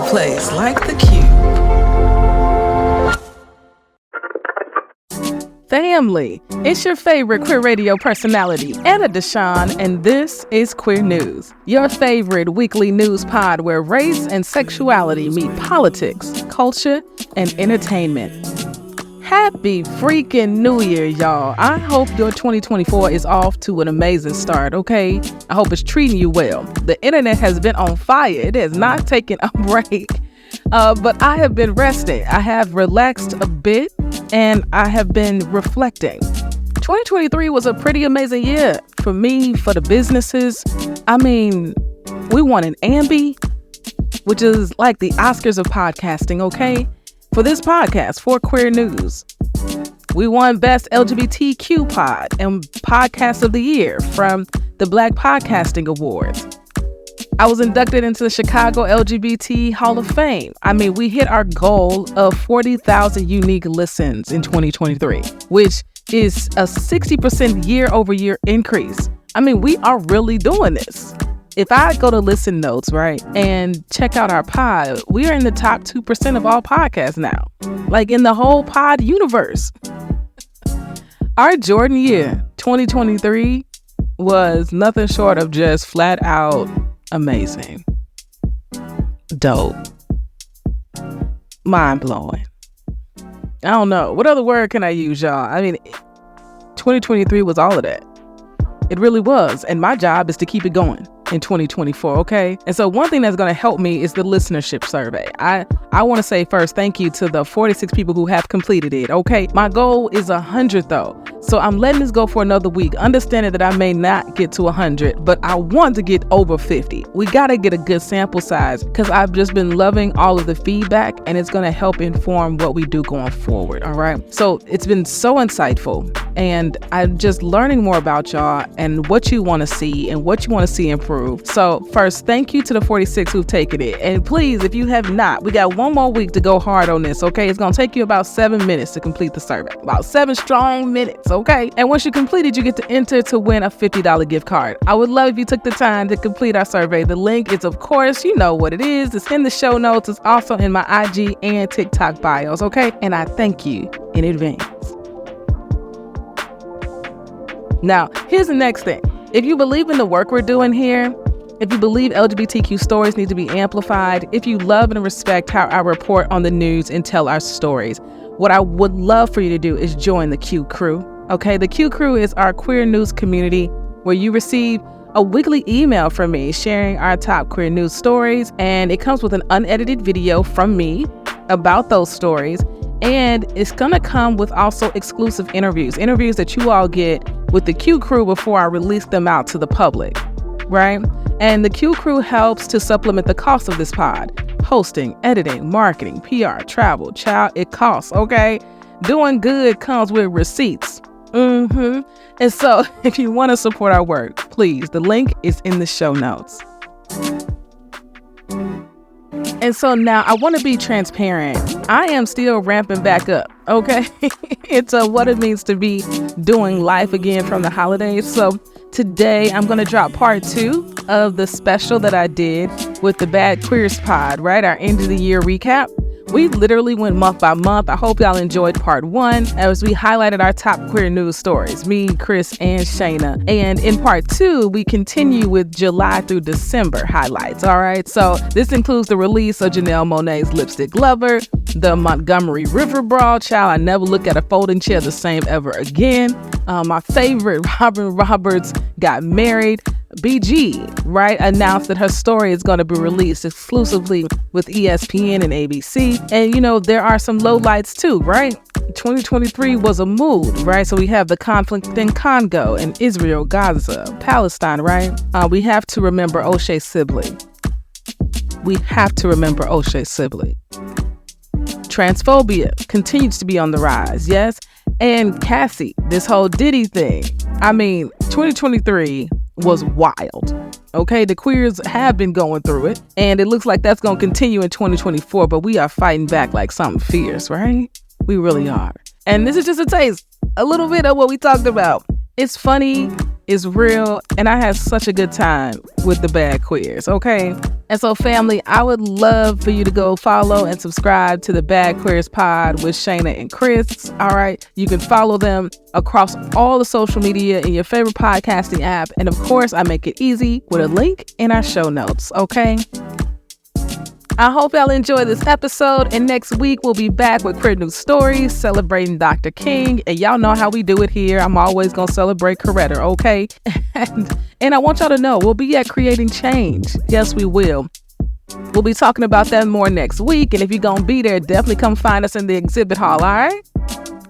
place like the Q. Family, it's your favorite queer radio personality, Anna DeShawn, and this is Queer News, your favorite weekly news pod where race and sexuality meet politics, culture, and entertainment. Happy freaking New Year, y'all. I hope your 2024 is off to an amazing start, okay? I hope it's treating you well. The internet has been on fire. It has not taken a break. But I have been resting. I have relaxed a bit and I have been reflecting. 2023 was a pretty amazing year for me, for the businesses. I mean, we won an Ambie, which is like the Oscars of podcasting, okay? For this podcast, for Queer News. We won Best LGBTQ Pod and Podcast of the Year from the Black Podcasting Awards. I was inducted into the Chicago LGBT Hall of Fame. I mean, we hit our goal of 40,000 unique listens in 2023, which is a 60% year-over-year increase. I mean, we are really doing this. If I go to Listen Notes, right, and check out our pod, we are in the top 2% of all podcasts now, like in the whole pod universe. Our Jordan year, 2023, was nothing short of just flat out amazing, dope, mind-blowing. I don't know. What other word can I use, y'all? I mean, 2023 was all of that. It really was. And my job is to keep it going in 2024, okay? And so one thing that's going to help me is the listenership survey. I want to say first, thank you to the 46 people who have completed it, okay? My goal is 100 though. So I'm letting this go for another week, understanding that I may not get to 100, but I want to get over 50. We got to get a good sample size because I've just been loving all of the feedback and it's going to help inform what we do going forward, all right? So it's been so insightful and I'm just learning more about y'all and what you want to see and what you want to see improve. So first, thank you to the 46 who've taken it. And please, if you have not, we got one more week to go hard on this, okay? It's going to take you about 7 minutes to complete the survey. About 7 strong minutes, okay? And once you complete it, you get to enter to win a $50 gift card. I would love if you took the time to complete our survey. The link is, of course, you know what it is. It's in the show notes. It's also in my IG and TikTok bios, okay? And I thank you in advance. Now, here's the next thing. If you believe in the work we're doing here, if you believe LGBTQ stories need to be amplified, if you love and respect how I report on the news and tell our stories, what I would love for you to do is join the QCrew. Okay, the QCrew is our queer news community where you receive a weekly email from me sharing our top queer news stories, and it comes with an unedited video from me about those stories, and it's gonna come with also exclusive interviews that you all get with the QCrew before I release them out to the public, right? And the QCrew helps to supplement the cost of this pod. Hosting, editing, marketing, PR, travel, child, it costs, okay? Doing good comes with receipts. And so if you want to support our work, please, the link is in the show notes. And so now I want to be transparent. I am still ramping back up, okay? It's what it means to be doing life again from the holidays. So today I'm going to drop part 2 of the special that I did with the Bad Queers Pod, right? Our end of the year recap. We literally went month by month. I hope y'all enjoyed part 1 as we highlighted our top queer news stories, me, Chris, and Shayna. And in part 2, we continue with July through December highlights, all right? So this includes the release of Janelle Monáe's Lipstick Lover, the Montgomery River Brawl, child, I never look at a folding chair the same ever again. My favorite, Robin Roberts got married. BG, right, announced that her story is going to be released exclusively with ESPN and ABC. And, you know, there are some lowlights too, right? 2023 was a mood, right? So we have the conflict in Congo and Israel, Gaza, Palestine, right? We have to remember O'Shae Sibley. We have to remember O'Shae Sibley. Transphobia continues to be on the rise, yes? And Cassie, this whole Diddy thing. I mean, 2023 was wild. Okay, the queers have been going through it, and it looks like that's going to continue in 2024, but we are fighting back like something fierce, right? We really are. And this is just a taste, a little bit of what we talked about. It's funny, is real, and I had such a good time with the Bad Queers, okay? And so, family, I would love for you to go follow and subscribe to the Bad Queers Pod with Shayna and Chris, all right? You can follow them across all the social media in your favorite podcasting app. And of course, I make it easy with a link in our show notes, okay? I hope y'all enjoy this episode, and next week we'll be back with Queer News Stories celebrating Dr. King, and y'all know how we do it here. I'm always gonna celebrate Coretta, okay? and I want y'all to know we'll be at Creating Change. Yes, we will. We'll be talking about that more next week, and if you're gonna be there, definitely come find us in the exhibit hall, all right?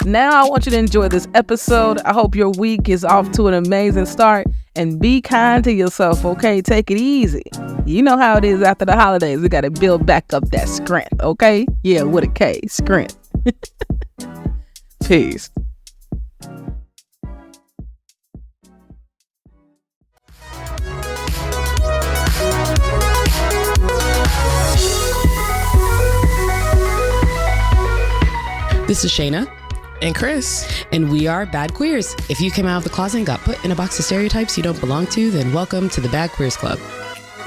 Now I want you to enjoy this episode. I hope your week is off to an amazing start, and be kind to yourself, okay? Take it easy. You know how it is after the holidays. We got to build back up that strength, okay? Yeah, with a K, strength. Peace. This is Shayna. And Chris. And we are Bad Queers. If you came out of the closet and got put in a box of stereotypes you don't belong to, then welcome to the Bad Queers Club.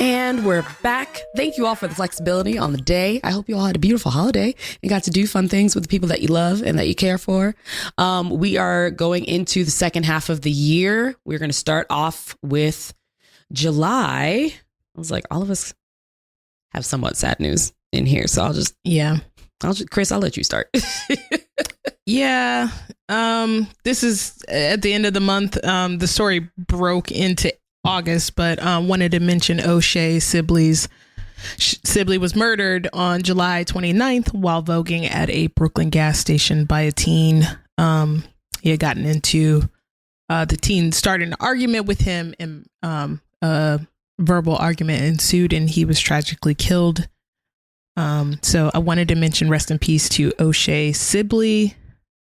And we're back. Thank you all for the flexibility on the day. I hope you all had a beautiful holiday and got to do fun things with the people that you love and that you care for. We are going into the second half of the year. We're going to start off with July. I was like, all of us have somewhat sad news in here. So Chris, I'll let you start. Yeah. This is at the end of the month. The story broke into August, but wanted to mention O'Shae Sibley's. Sibley was murdered on July 29th while voguing at a Brooklyn gas station by a teen. He had gotten into the teen started an argument with him, and a verbal argument ensued, and he was tragically killed. So I wanted to mention rest in peace to O'Shae Sibley.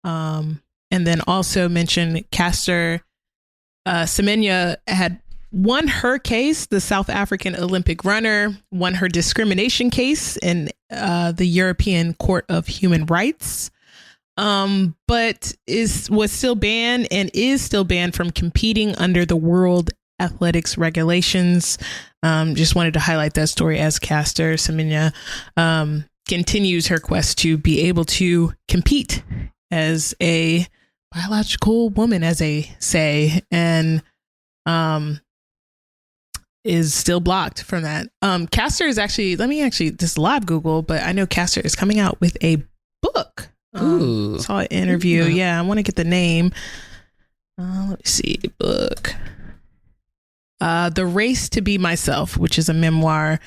And then also mention Caster Semenya had won her case. The South African Olympic runner won her discrimination case in the European Court of Human Rights, but was still banned and is still banned from competing under the World Athletics regulations. Just wanted to highlight that story as Caster Semenya continues her quest to be able to compete as a biological woman, as they say, and is still blocked from that. Caster is actually, let me just live Google, but I know Caster is coming out with a book. Ooh. Saw an interview. Yeah, I want to get the name. Let me see. Book. The Race to Be Myself, which is a memoir,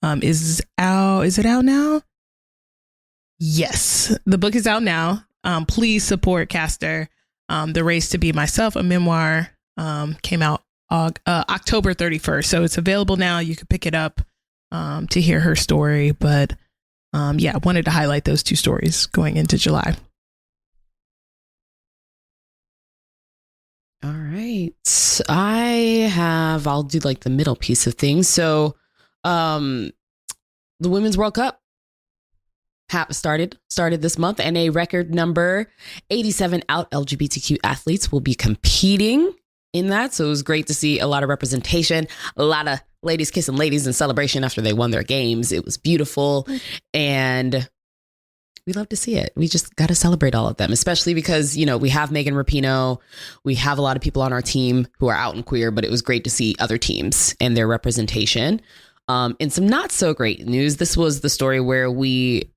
is out. Is it out now? Yes, the book is out now. Please support Caster. The Race to Be Myself, a memoir, came out October 31st. So it's available now. You can pick it up to hear her story. But I wanted to highlight those two stories going into July. All right. I'll do like the middle piece of things. So the Women's World Cup started this month, and a record number 87 out LGBTQ athletes will be competing in that. So it was great to see a lot of representation, a lot of ladies kissing ladies in celebration after they won their games. It was beautiful, and we love to see it. We just got to celebrate all of them, especially because, we have Megan Rapinoe. We have a lot of people on our team who are out and queer, but it was great to see other teams and their representation. In some not so great news, this was the story where we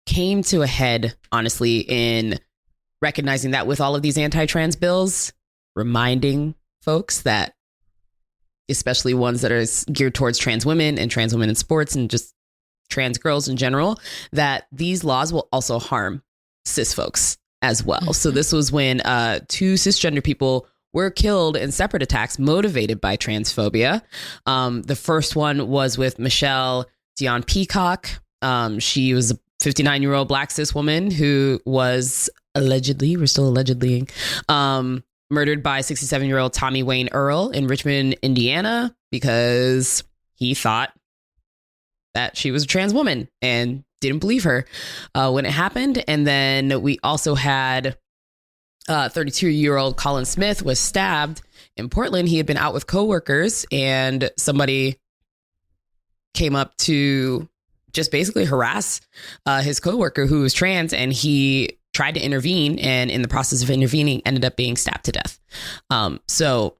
came to a head, honestly, in recognizing that with all of these anti-trans bills, reminding folks that, especially ones that are geared towards trans women in sports and just trans girls in general, that these laws will also harm cis folks as well. Mm-hmm. So this was when two cisgender people were killed in separate attacks motivated by transphobia. The first one was with Michelle Dion Peacock. She was a 59-year-old Black cis woman who was allegedly murdered by 67-year-old Tommy Wayne Earl in Richmond, Indiana, because he thought that she was a trans woman and didn't believe her when it happened. And then we also had 32-year-old Colin Smith was stabbed in Portland. He had been out with coworkers and somebody came up to just basically harass his coworker who was trans, and he tried to intervene, and in the process of intervening ended up being stabbed to death. So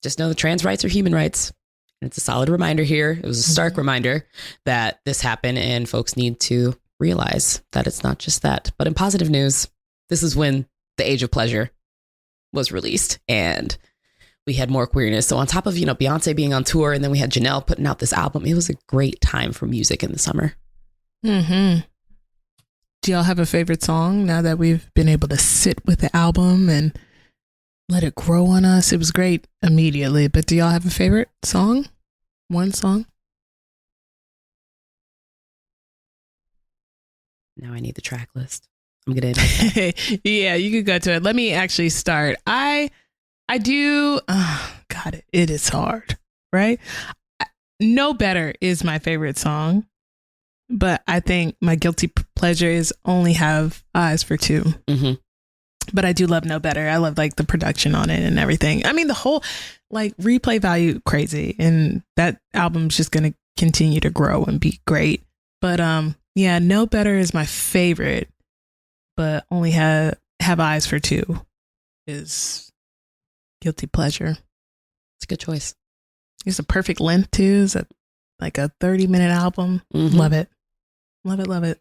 just know that trans rights are human rights. And it's a solid reminder here. It was a stark reminder that this happened, and folks need to realize that it's not just that. But in positive news, this is when The Age of Pleasure was released, and we had more queerness. So on top of, Beyonce being on tour, and then we had Janelle putting out this album, it was a great time for music in the summer. Mm-hmm. Do y'all have a favorite song now that we've been able to sit with the album and let it grow on us? It was great immediately, but do y'all have a favorite song? One song? Now I need the track list. I'm going to Yeah, you could go to it. Let me actually start. I do. God, it is hard, right? No Better is my favorite song, but I think my guilty pleasure is Only Have Eyes for Two. Mm-hmm. But I do love No Better. I love like the production on it and everything. I mean, the whole like replay value crazy, and that album's just going to continue to grow and be great. But yeah, No Better is my favorite, but Only Have Eyes for Two is guilty pleasure. It's a good choice. It's a perfect length too. It's like a 30-minute album. Mm-hmm. Love it. Love it. Love it.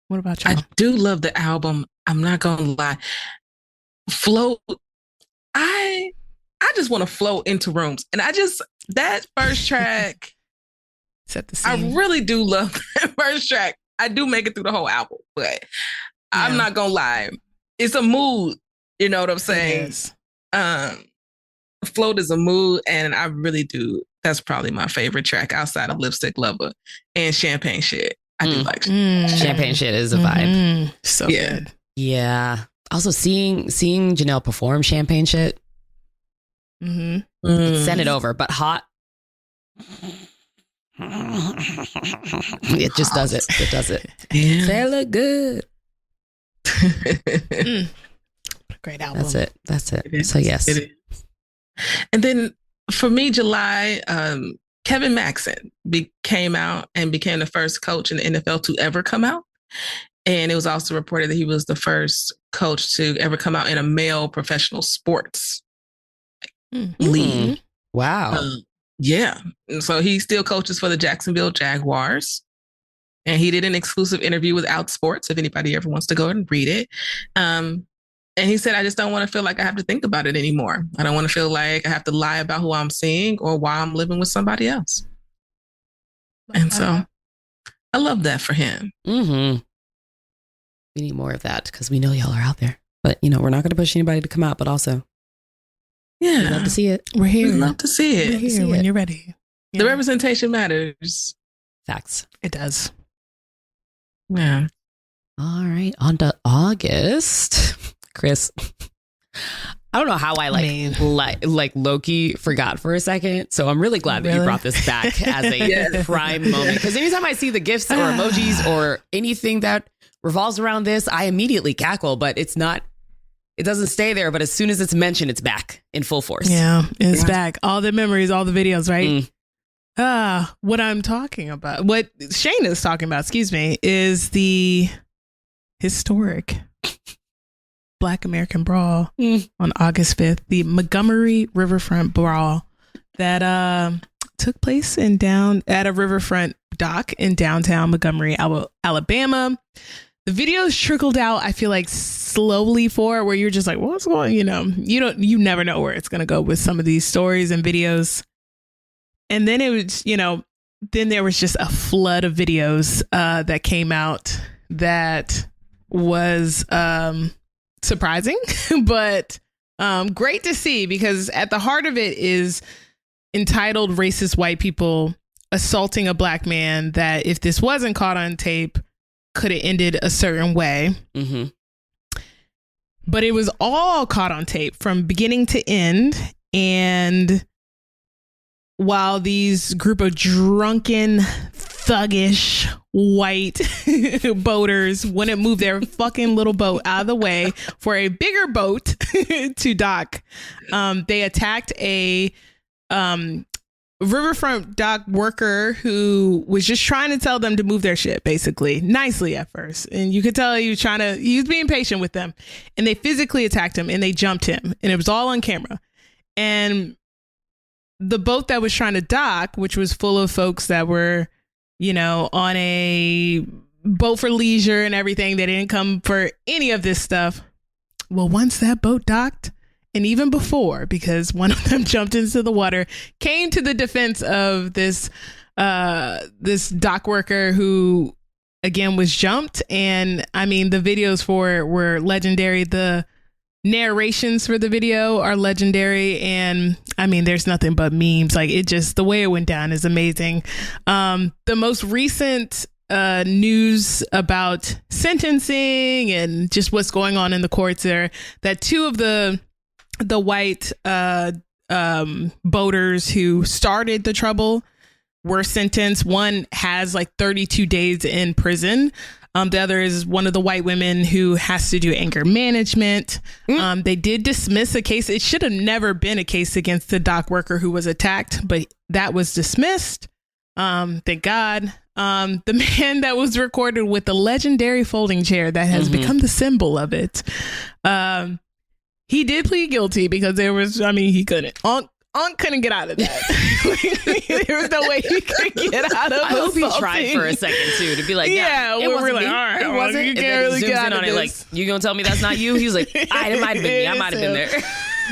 What about you? I do love the album. I'm not gonna lie. Float. I just want to float into rooms, and that first track. Set the scene. I really do love that first track. I do make it through the whole album, but I'm not gonna lie. It's a mood. You know what I'm saying? Float is a mood, and I really do. That's probably my favorite track outside of Lipstick Lover and Champagne Shit. I do like Champagne Shit is a vibe. So good. Yeah. Also seeing Janelle perform Champagne Shit. Send it over, but hot. It just does it. It does it. Yeah. They look good. Great album. That's it. So yes. It is. And then for me, July, Kevin Maxson came out and became the first coach in the NFL to ever come out. And it was also reported that he was the first coach to ever come out in a male professional sports league. Wow. Yeah. And so he still coaches for the Jacksonville Jaguars. And he did an exclusive interview with Outsports, if anybody ever wants to go and read it. And he said, I just don't want to feel like I have to think about it anymore. I don't want to feel like I have to lie about who I'm seeing or why I'm living with somebody else. And so I love that for him. Mm-hmm. We need more of that because we know y'all are out there. But, we're not going to push anybody to come out, but also, we'd love to see it. We're here. We'd love to see it. We're here when you're ready. The representation matters. Facts. It does. Yeah. All right. On to August. Chris, I don't know how I like Loki forgot for a second. So I'm really glad that you brought this back as a prime moment. Because anytime I see the GIFs or emojis or anything that revolves around this, I immediately cackle, but it doesn't stay there. But as soon as it's mentioned, it's back in full force. Yeah, it's back. All the memories, all the videos, right? What I'm talking about, what Shane is talking about, is the historic Black American Brawl on August 5th, the Montgomery Riverfront Brawl that took place at a riverfront dock in downtown Montgomery, Alabama. The videos trickled out, I feel like, slowly where you're just like, what's going, you never know where it's going to go with some of these stories and videos. And then it was, then there was just a flood of videos that came out that was surprising, but great to see, because at the heart of it is entitled racist white people assaulting a Black man that, if this wasn't caught on tape, could have ended a certain way. Mm-hmm. But it was all caught on tape from beginning to end. And while these group of drunken, thuggish white boaters wouldn't move their fucking little boat out of the way for a bigger boat to dock. They attacked a riverfront dock worker who was just trying to tell them to move their ship, basically, nicely at first. And you could tell he was being patient with them. And they physically attacked him and they jumped him. And it was all on camera. And the boat that was trying to dock, which was full of folks that were, on a boat for leisure and everything, they didn't come for any of this stuff. Well, once that boat docked, and even before, because one of them jumped into the water, came to the defense of this dock worker who, again, was jumped. And I mean, the videos for it were legendary. The narrations for the video are legendary. And I mean, there's nothing but memes. Like, the way it went down is amazing. The most recent news about sentencing and just what's going on in the courts there, that two of the white boaters who started the trouble were sentenced. One has like 32 days in prison. The other is one of the white women who has to do anger management. They did dismiss a case. It should have never been a case against the dock worker who was attacked, but that was dismissed. Thank God. The man that was recorded with the legendary folding chair that has become the symbol of it. He did plead guilty because he couldn't. Unc couldn't get out of that. There was no way he could get out of it. I hope he tried for a second too to be like, we're like, all right, it wasn't. You can't really get out of it. Like, you gonna tell me that's not you? He's like, it might have been me. I might have been there.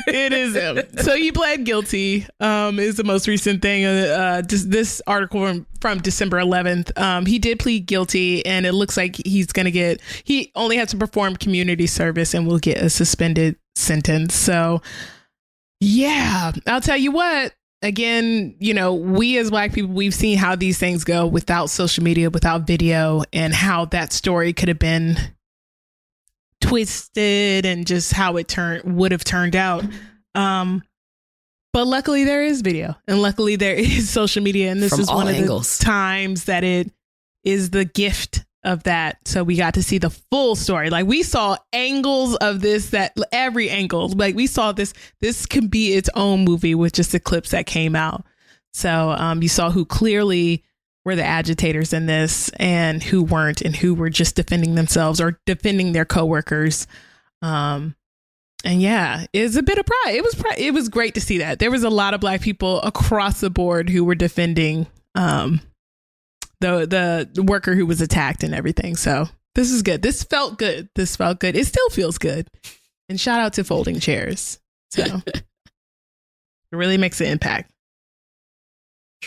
It is him. So he pled guilty. Is the most recent thing. This article from December 11th. He did plead guilty, and it looks like he only has to perform community service and will get a suspended sentence. So yeah, I'll tell you what. Again, we as Black people, we've seen how these things go without social media, without video, and how that story could have been twisted and just how it would have turned out. But luckily there is video, and luckily there is social media, and this is one of the times that it is the gift of that. So we got to see the full story. Like, we saw angles of this, that every angle, like we saw this could be its own movie with just the clips that came out. So you saw who clearly were the agitators in this and who weren't, and who were just defending themselves or defending their coworkers. And yeah, it's a bit of pride. It was great to see that. There was a lot of Black people across the board who were defending the worker who was attacked and everything. So this is good. This felt good. It still feels good. And shout out to folding chairs. So it really makes an impact.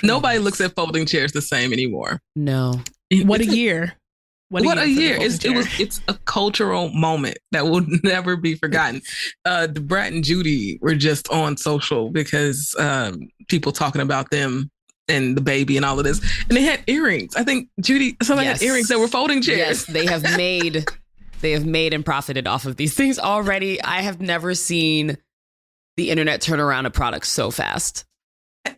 Nobody looks at folding chairs the same anymore. No. What a year. What a year. It's a cultural moment that will never be forgotten. Brat and Judy were just on social because people talking about them and the baby and all of this. And they had earrings. I think somebody had earrings that were folding chairs. Yes, they have made and profited off of these things already. I have never seen the internet turn around a product so fast.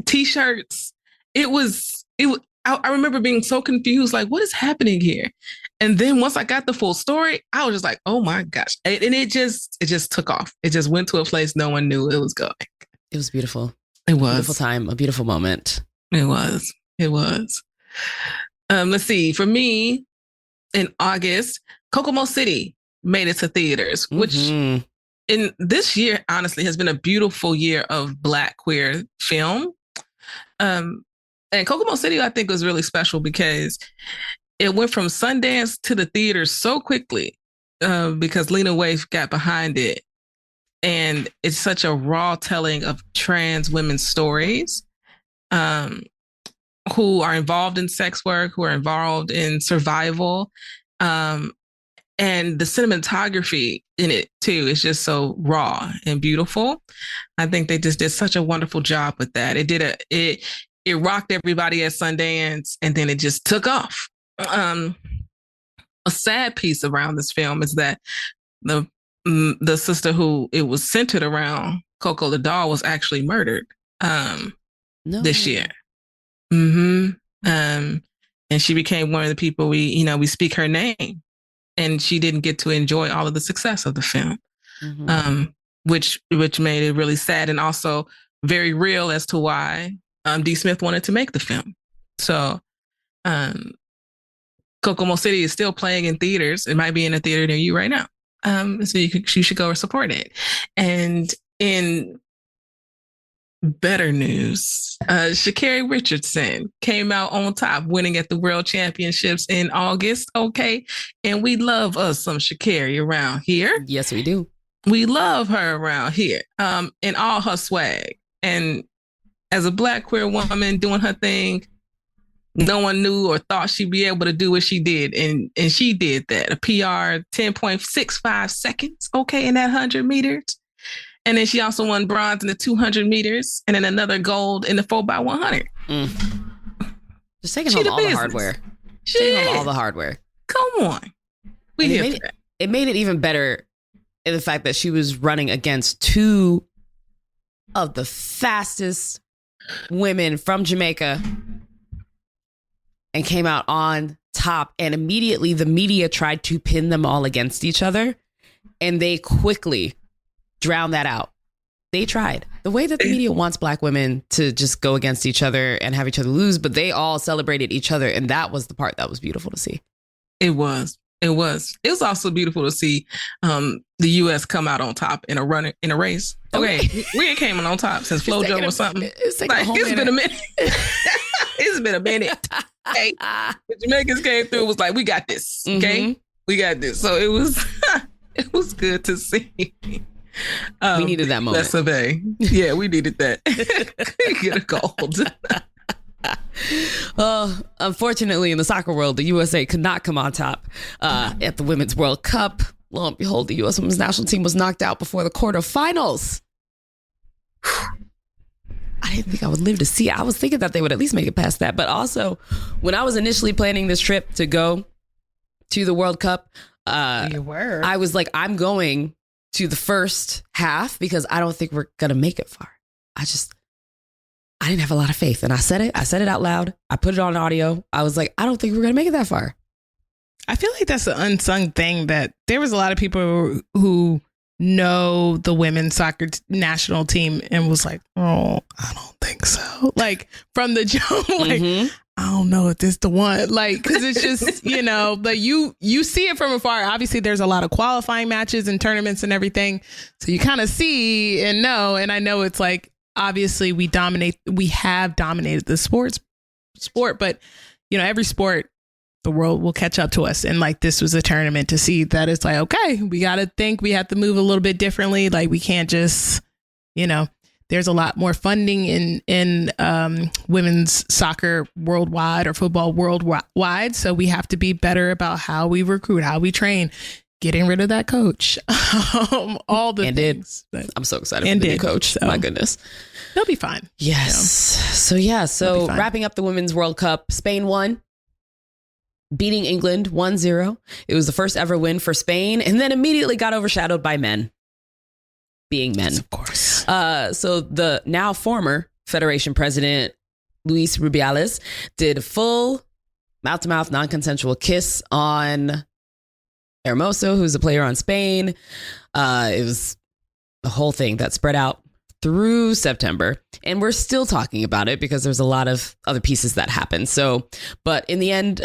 T-shirts. I remember being so confused, like, what is happening here? And then once I got the full story, I was just like, oh my gosh. And it just took off. It just went to a place no one knew it was going. It was beautiful. It was. A beautiful time, a beautiful moment. It was. Let's see. For me, in August, Kokomo City made it to theaters, which in this year, honestly, has been a beautiful year of Black queer film. And Kokomo City, I think, was really special because it went from Sundance to the theaters so quickly because Lena Waithe got behind it. And it's such a raw telling of trans women's stories who are involved in sex work, who are involved in survival. And the cinematography in it, too, is just so raw and beautiful. I think they just did such a wonderful job with that. It rocked everybody at Sundance, and then it just took off. A sad piece around this film is that the sister who it was centered around, Coco the doll, was actually murdered this year. and she became one of the people we speak her name, and she didn't get to enjoy all of the success of the film, which made it really sad and also very real as to why D. Smith wanted to make the film. So Kokomo City is still playing in theaters. It might be in a theater near you right now. So you should go support it. And in better news, Sha'Carri Richardson came out on top, winning at the World Championships in August. Okay. And we love us some Sha'Carri around here. Yes, we do. We love her around here, in all her swag. And as a Black queer woman doing her thing, no one knew or thought she'd be able to do what she did. And she did that. A PR 10.65 seconds, okay, in that 100 meters. And then she also won bronze in the 200 meters and then another gold in the 4x100. Just taking home all the hardware. Taking home all the hardware. Come on. It made it even better in the fact that she was running against two of the fastest women from Jamaica and came out on top. And immediately the media tried to pin them all against each other. And they quickly drowned that out. They tried. The way that the media wants Black women to just go against each other and have each other lose, but they all celebrated each other. And that was the part that was beautiful to see. It was. It was also beautiful to see the U.S. come out on top in a race. Okay, we ain't came on top since FloJo or something. It's been a minute. It's been a minute. Okay, the Jamaicans came through. Was like, we got this. Okay, we got this. So it was good to see. We needed that moment. That's a bay. Yeah, we needed that. Get a gold. Unfortunately, in the soccer world, the USA could not come on top at the Women's World Cup. Lo and behold, the U.S. Women's National Team was knocked out before the quarterfinals. I didn't think I would live to see it. I was thinking that they would at least make it past that. But also, when I was initially planning this trip to go to the World Cup, I was like, I'm going to the first half because I don't think we're going to make it far. I didn't have a lot of faith. And I said it out loud. I put it on audio. I was like, I don't think we're going to make it that far. I feel like that's an unsung thing, that there was a lot of people who know the women's soccer national team and was like, oh, I don't think so. Like from the jump, like, I don't know if this is the one, like, cause it's just, like you see it from afar. Obviously there's a lot of qualifying matches and tournaments and everything. So you kind of see and know, and I know it's like, obviously we have dominated the sport, but every sport, the world will catch up to us. And like, this was a tournament to see that it's like, okay, we got to think, we have to move a little bit differently. Like we can't just, there's a lot more funding in women's soccer worldwide or football worldwide. So we have to be better about how we recruit, how we train, getting rid of that coach, all the things. I'm so excited for the new coach. So, my goodness. They'll be fine. Yes. So wrapping up the Women's World Cup, Spain won, beating England 1-0. It was the first ever win for Spain, and then immediately got overshadowed by men. Being men. Yes, of course. So the now former Federation president, Luis Rubiales, did a full mouth-to-mouth non-consensual kiss on Hermoso, who's a player on Spain. It was the whole thing that spread out through September, and we're still talking about it because there's a lot of other pieces that happened. So, but in the end,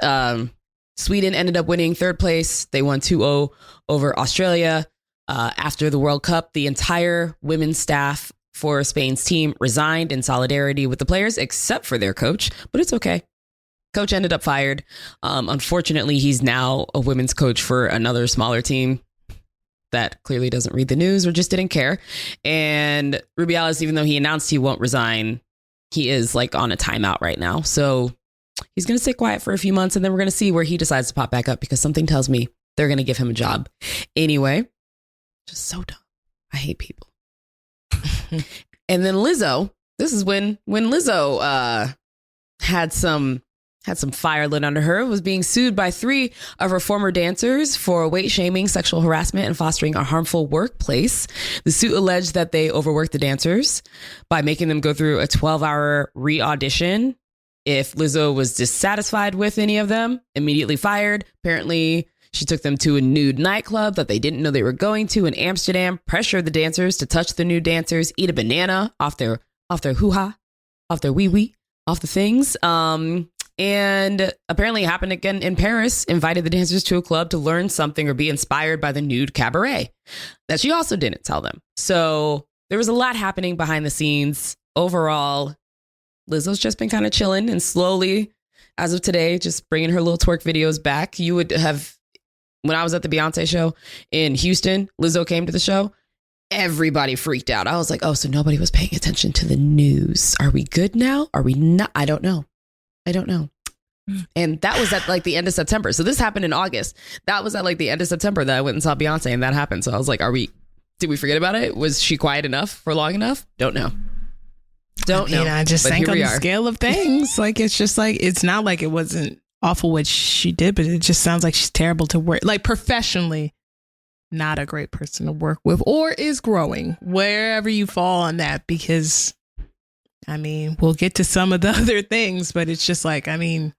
Sweden ended up winning third place. They won 2-0 over Australia. After the World Cup, the entire women's staff for Spain's team resigned in solidarity with the players, except for their coach, but it's okay. Coach ended up fired. Unfortunately, he's now a women's coach for another smaller team that clearly doesn't read the news or just didn't care. And Rubiales, even though he announced he won't resign, he is like on a timeout right now. So he's going to stay quiet for a few months, and then we're going to see where he decides to pop back up, because something tells me they're going to give him a job. Anyway, just so dumb. I hate people. And then Lizzo, this is when Lizzo had some fire lit under her, was being sued by 3 of her former dancers for weight shaming, sexual harassment, and fostering a harmful workplace. The suit alleged that they overworked the dancers by making them go through a 12-hour re-audition if Lizzo was dissatisfied with any of them, immediately fired. Apparently, she took them to a nude nightclub that they didn't know they were going to in Amsterdam, pressured the dancers to touch the nude dancers, eat a banana off their hoo-ha, off their wee-wee, off the things. And apparently it happened again in Paris, invited the dancers to a club to learn something or be inspired by the nude cabaret that she also didn't tell them. So there was a lot happening behind the scenes. Overall, Lizzo's just been kind of chilling and slowly, as of today, just bringing her little twerk videos back. You would have, when I was at the Beyonce show in Houston, Lizzo came to the show. Everybody freaked out. I was like, oh, so nobody was paying attention to the news. Are we good now? Are we not? I don't know. And that was at like the end of September. So this happened in August. That was at like the end of September that I went and saw Beyonce and that happened. So I was like, did we forget about it? Was she quiet enough for long enough? Don't know. I just think on the scale of things, like, it's just like, it's not like it wasn't awful what she did, but it just sounds like she's terrible to work, like professionally, not a great person to work with, or is growing, wherever you fall on that, because I mean, we'll get to some of the other things, but it's just like, I mean,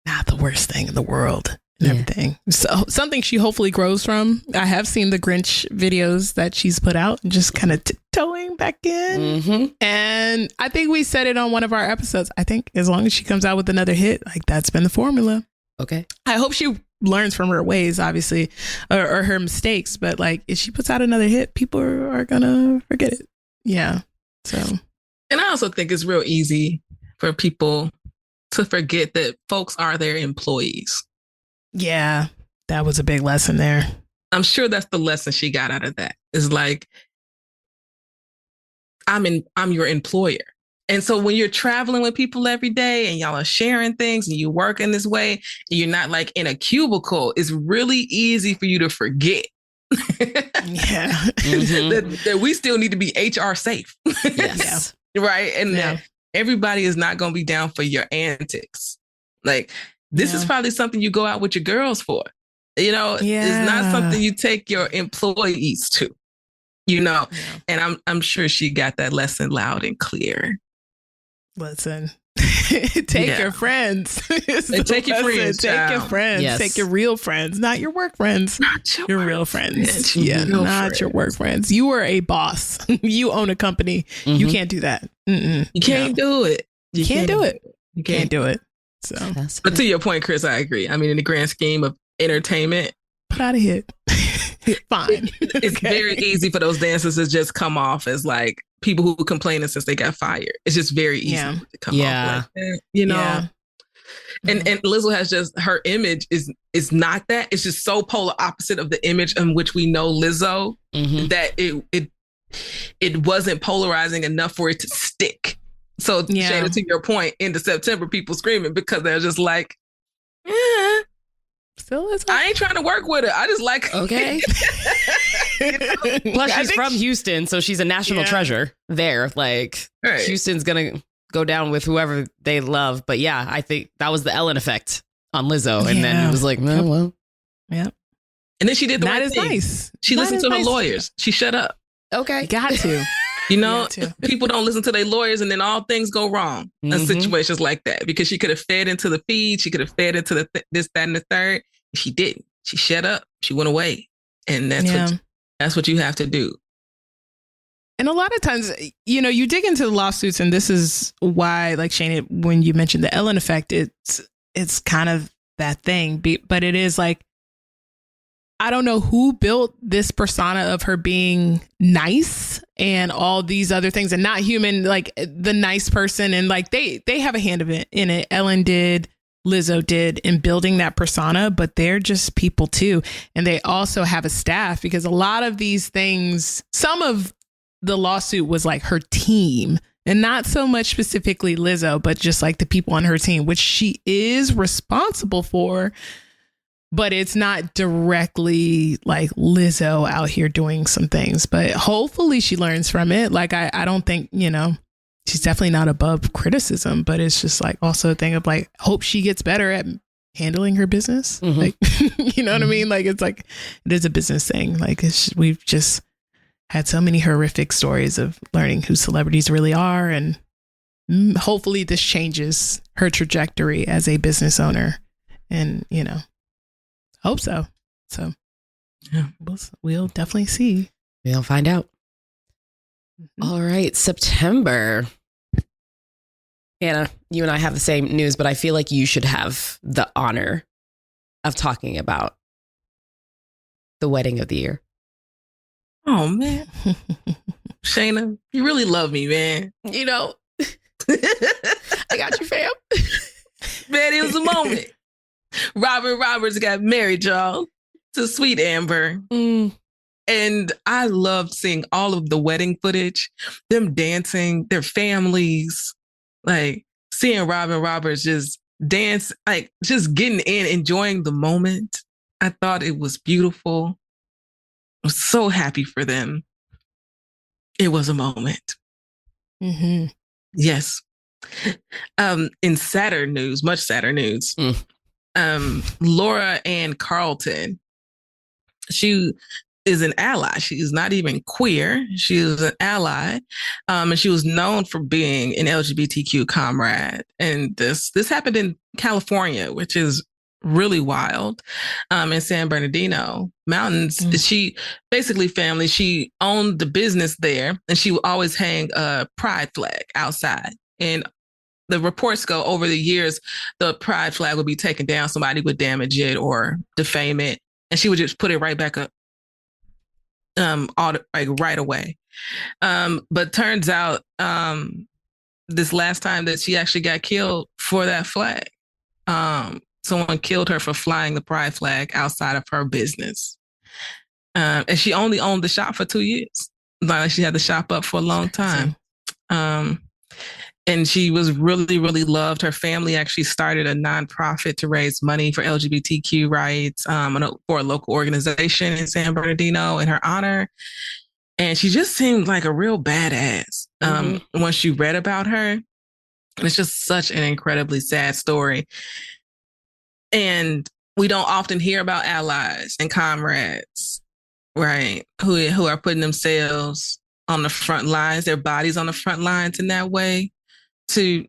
not the worst thing in the world and everything. So something she hopefully grows from. I have seen the Grinch videos that she's put out and just kind of tiptoeing back in. Mm-hmm. And I think we said it on one of our episodes. I think as long as she comes out with another hit, like, that's been the formula. Okay. I hope she learns from her ways, obviously, or her mistakes. But like, if she puts out another hit, people are gonna forget it. Yeah. So, and I also think it's real easy for people to forget that folks are their employees. Yeah, that was a big lesson there. I'm sure that's the lesson she got out of that. Is like, I'm your employer. And so when you're traveling with people every day and y'all are sharing things and you work in this way, and you're not like in a cubicle, it's really easy for you to forget. that we still need to be HR safe. Yes. Right. And everybody is not going to be down for your antics. Like, this is probably something you go out with your girls for. You know, it's not something you take your employees to, you know, and I'm sure she got that lesson loud and clear. Listen, take your friends. Take your friends. Take your friends. Yes. Take your real friends, not your work friends. Not your real friends. Yeah, not your work friends. You are a boss. You own a company. Mm-hmm. You can't do that. You can't do it. You can't do it. You can't do it. So, but to your point, Chris, I agree. I mean, in the grand scheme of entertainment, put out a hit. Fine. It's very easy for those dancers to just come off as like people who complaining since they got fired. It's just very easy to come off like that, you know. Yeah. And Lizzo has just, her image is not that. It's just so polar opposite of the image in which we know Lizzo that it wasn't polarizing enough for it to stick. So Shayna, to your point, into September, people screaming because they're just like, still is. I ain't trying to work with her. I just like okay. Plus, she's from Houston, so she's a national treasure there. Like, Houston's gonna go down with whoever they love. But yeah, I think that was the Ellen effect on Lizzo, and then it was like, well, yeah. And then she did the right thing. Nice. She listened to her lawyers. She shut up. Okay, got to. You know, people don't listen to their lawyers, and then all things go wrong in situations like that, because she could have fed into the feed. She could have fed into the this, that, and the third. She didn't. She shut up. She went away. And that's what you have to do. And a lot of times, you know, you dig into the lawsuits, and this is why, like Shayna, when you mentioned the Ellen effect, it's kind of that thing. But it is like, I don't know who built this persona of her being nice and all these other things and not human, like the nice person. And like they have a hand of it in it. Ellen did, Lizzo did, in building that persona, but they're just people too. And they also have a staff, because a lot of these things, some of the lawsuit was like her team, and not so much specifically Lizzo, but just like the people on her team, which she is responsible for. But it's not directly like Lizzo out here doing some things, but hopefully she learns from it. Like, I don't think, you know, she's definitely not above criticism, but it's just like also a thing of like, hope she gets better at handling her business. Like, you know what I mean? Like, it's like, it is a business thing. Like, we've just had so many horrific stories of learning who celebrities really are. And hopefully this changes her trajectory as a business owner, and hope so. So yeah, we'll definitely see. We'll find out. All right, September. Anna, you and I have the same news, but I feel like you should have the honor of talking about the wedding of the year. Oh, man. Shayna, you really love me, man. I got you, fam. Man, it was a moment. Robert Roberts got married, y'all, to Sweet Amber. And I loved seeing all of the wedding footage, them dancing, their families, like seeing Robin Roberts just dance, like just getting in, enjoying the moment. I thought it was beautiful. I was so happy for them. It was a moment. Mm-hmm. Yes. In sadder news, much sadder news, Laura Ann Carlton, she is an ally. She is not even queer. She is an ally. And she was known for being an LGBTQ comrade. And this happened in California, which is really wild. In San Bernardino Mountains. She basically family, she owned the business there, and she would always hang a pride flag outside. And the reports go, over the years, the pride flag would be taken down. Somebody would damage it or defame it, and she would just put it right back up. Right away. But turns out this last time that she actually got killed for that flag. Someone killed her for flying the pride flag outside of her business. And she only owned the shop for 2 years. Like, she had the shop up for a long time. And she was really, really loved. Her family actually started a nonprofit to raise money for LGBTQ rights for a local organization in San Bernardino in her honor. And she just seemed like a real badass once you read about her. And it's just such an incredibly sad story. And we don't often hear about allies and comrades, right, who are putting themselves on the front lines, their bodies on the front lines in that way, to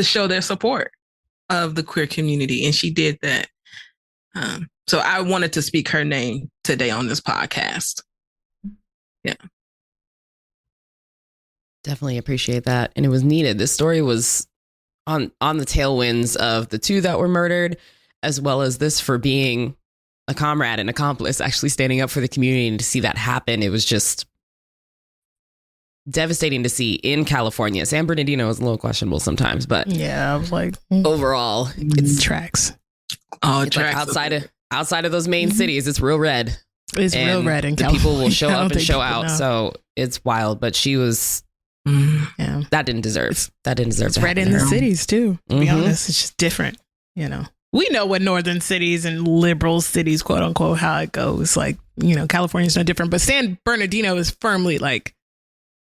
show their support of the queer community. And she did that. So I wanted to speak her name today on this podcast. Yeah. Definitely appreciate that. And it was needed. This story was on the tailwinds of the two that were murdered, as well as this for being a comrade and accomplice, actually standing up for the community. And to see that happen, it was just devastating to see in California. San Bernardino is a little questionable sometimes, but yeah, I was like, overall, it's tracks. Oh, it's tracks like outside of those main cities, it's real red. It's real red in California. People will show up and show out. Know. So it's wild, but she was. Yeah, that didn't deserve. It's red in the cities too. To be honest, it's just different. We know what northern cities and liberal cities, quote unquote, how it goes. Like, California's no different, but San Bernardino is firmly like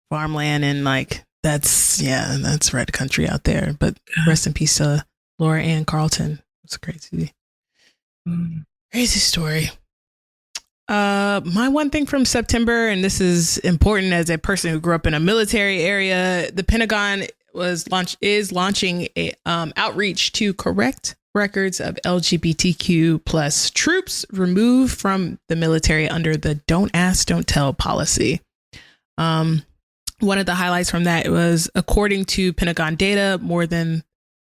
farmland, and like that's red country out there. But rest in peace to Laura Ann Carlton. It's crazy story. My one thing from September, and this is important as a person who grew up in a military area, the Pentagon is launching a outreach to correct records of LGBTQ plus troops removed from the military under the Don't Ask, Don't Tell policy. One of the highlights from that was, according to Pentagon data, more than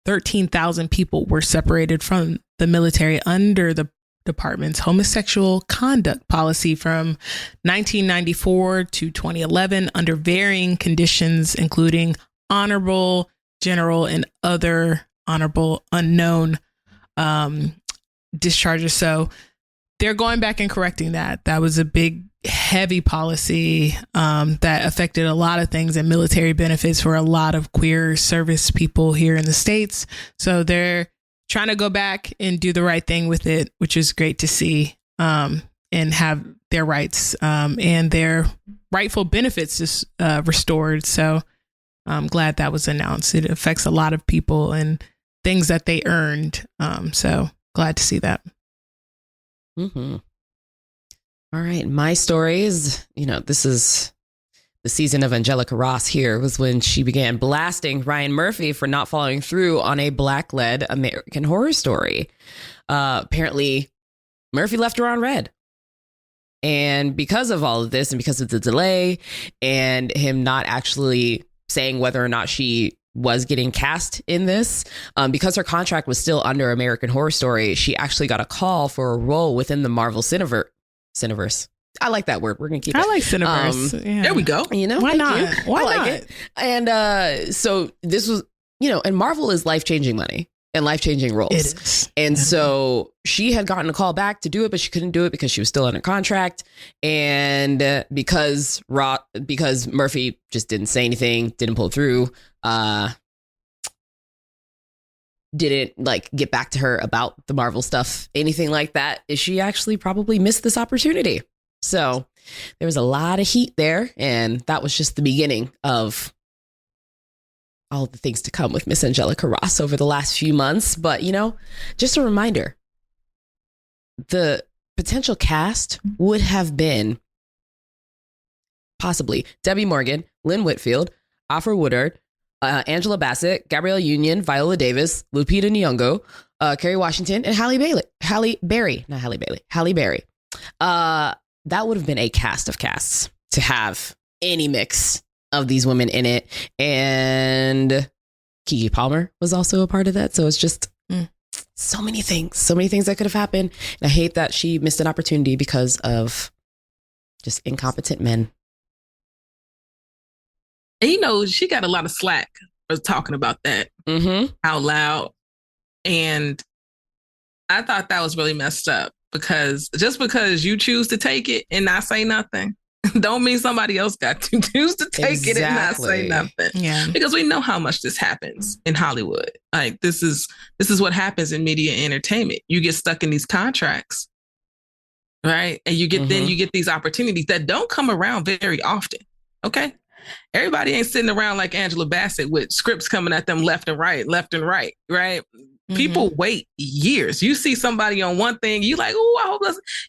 13,000 people were separated from the military under the department's homosexual conduct policy from 1994 to 2011 under varying conditions, including honorable, general, and other honorable unknown discharges. So they're going back and correcting that. That was a big, heavy policy that affected a lot of things and military benefits for a lot of queer service people here in the States. So they're trying to go back and do the right thing with it, which is great to see, and have their rights and their rightful benefits restored. So I'm glad that was announced. It affects a lot of people and things that they earned. So glad to see that. All right. My story is, this is the season of Angelica Ross here was when she began blasting Ryan Murphy for not following through on a Black-led American Horror Story. Apparently, Murphy left her on red. And because of all of this and because of the delay and him not actually saying whether or not she was getting cast in this, because her contract was still under American Horror Story, she actually got a call for a role within the Marvel Cineverse. I like that word. We're going to keep it. I like Cineverse. There we go. You know, why not? You. Why I like not? it. And so this was, and Marvel is life-changing money and life-changing roles. It is. And so she had gotten a call back to do it, but she couldn't do it because she was still under contract. And because Murphy just didn't say anything, didn't pull through, didn't like get back to her about the Marvel stuff, anything like that, she actually probably missed this opportunity. So there was a lot of heat there, and that was just the beginning of all the things to come with Miss Angelica Ross over the last few months. But, just a reminder, the potential cast would have been possibly Debbie Morgan, Lynn Whitfield, Afra Woodard, Angela Bassett, Gabrielle Union, Viola Davis, Lupita Nyong'o, Kerry Washington, and Halle Berry. That would have been a cast of casts to have any mix of these women in it. And Keke Palmer was also a part of that. So it's just so many things that could have happened. And I hate that she missed an opportunity because of just incompetent men. And she got a lot of slack for talking about that out loud. And I thought that was really messed up, because just because you choose to take it and not say nothing, don't mean somebody else got to choose to take it and not say nothing. Yeah. Because we know how much this happens in Hollywood. Like this is what happens in media and entertainment. You get stuck in these contracts, right? And you get then you get these opportunities that don't come around very often. Okay. Everybody ain't sitting around like Angela Bassett with scripts coming at them left and right, right? People wait years. You see somebody on one thing, you like, oh, I hope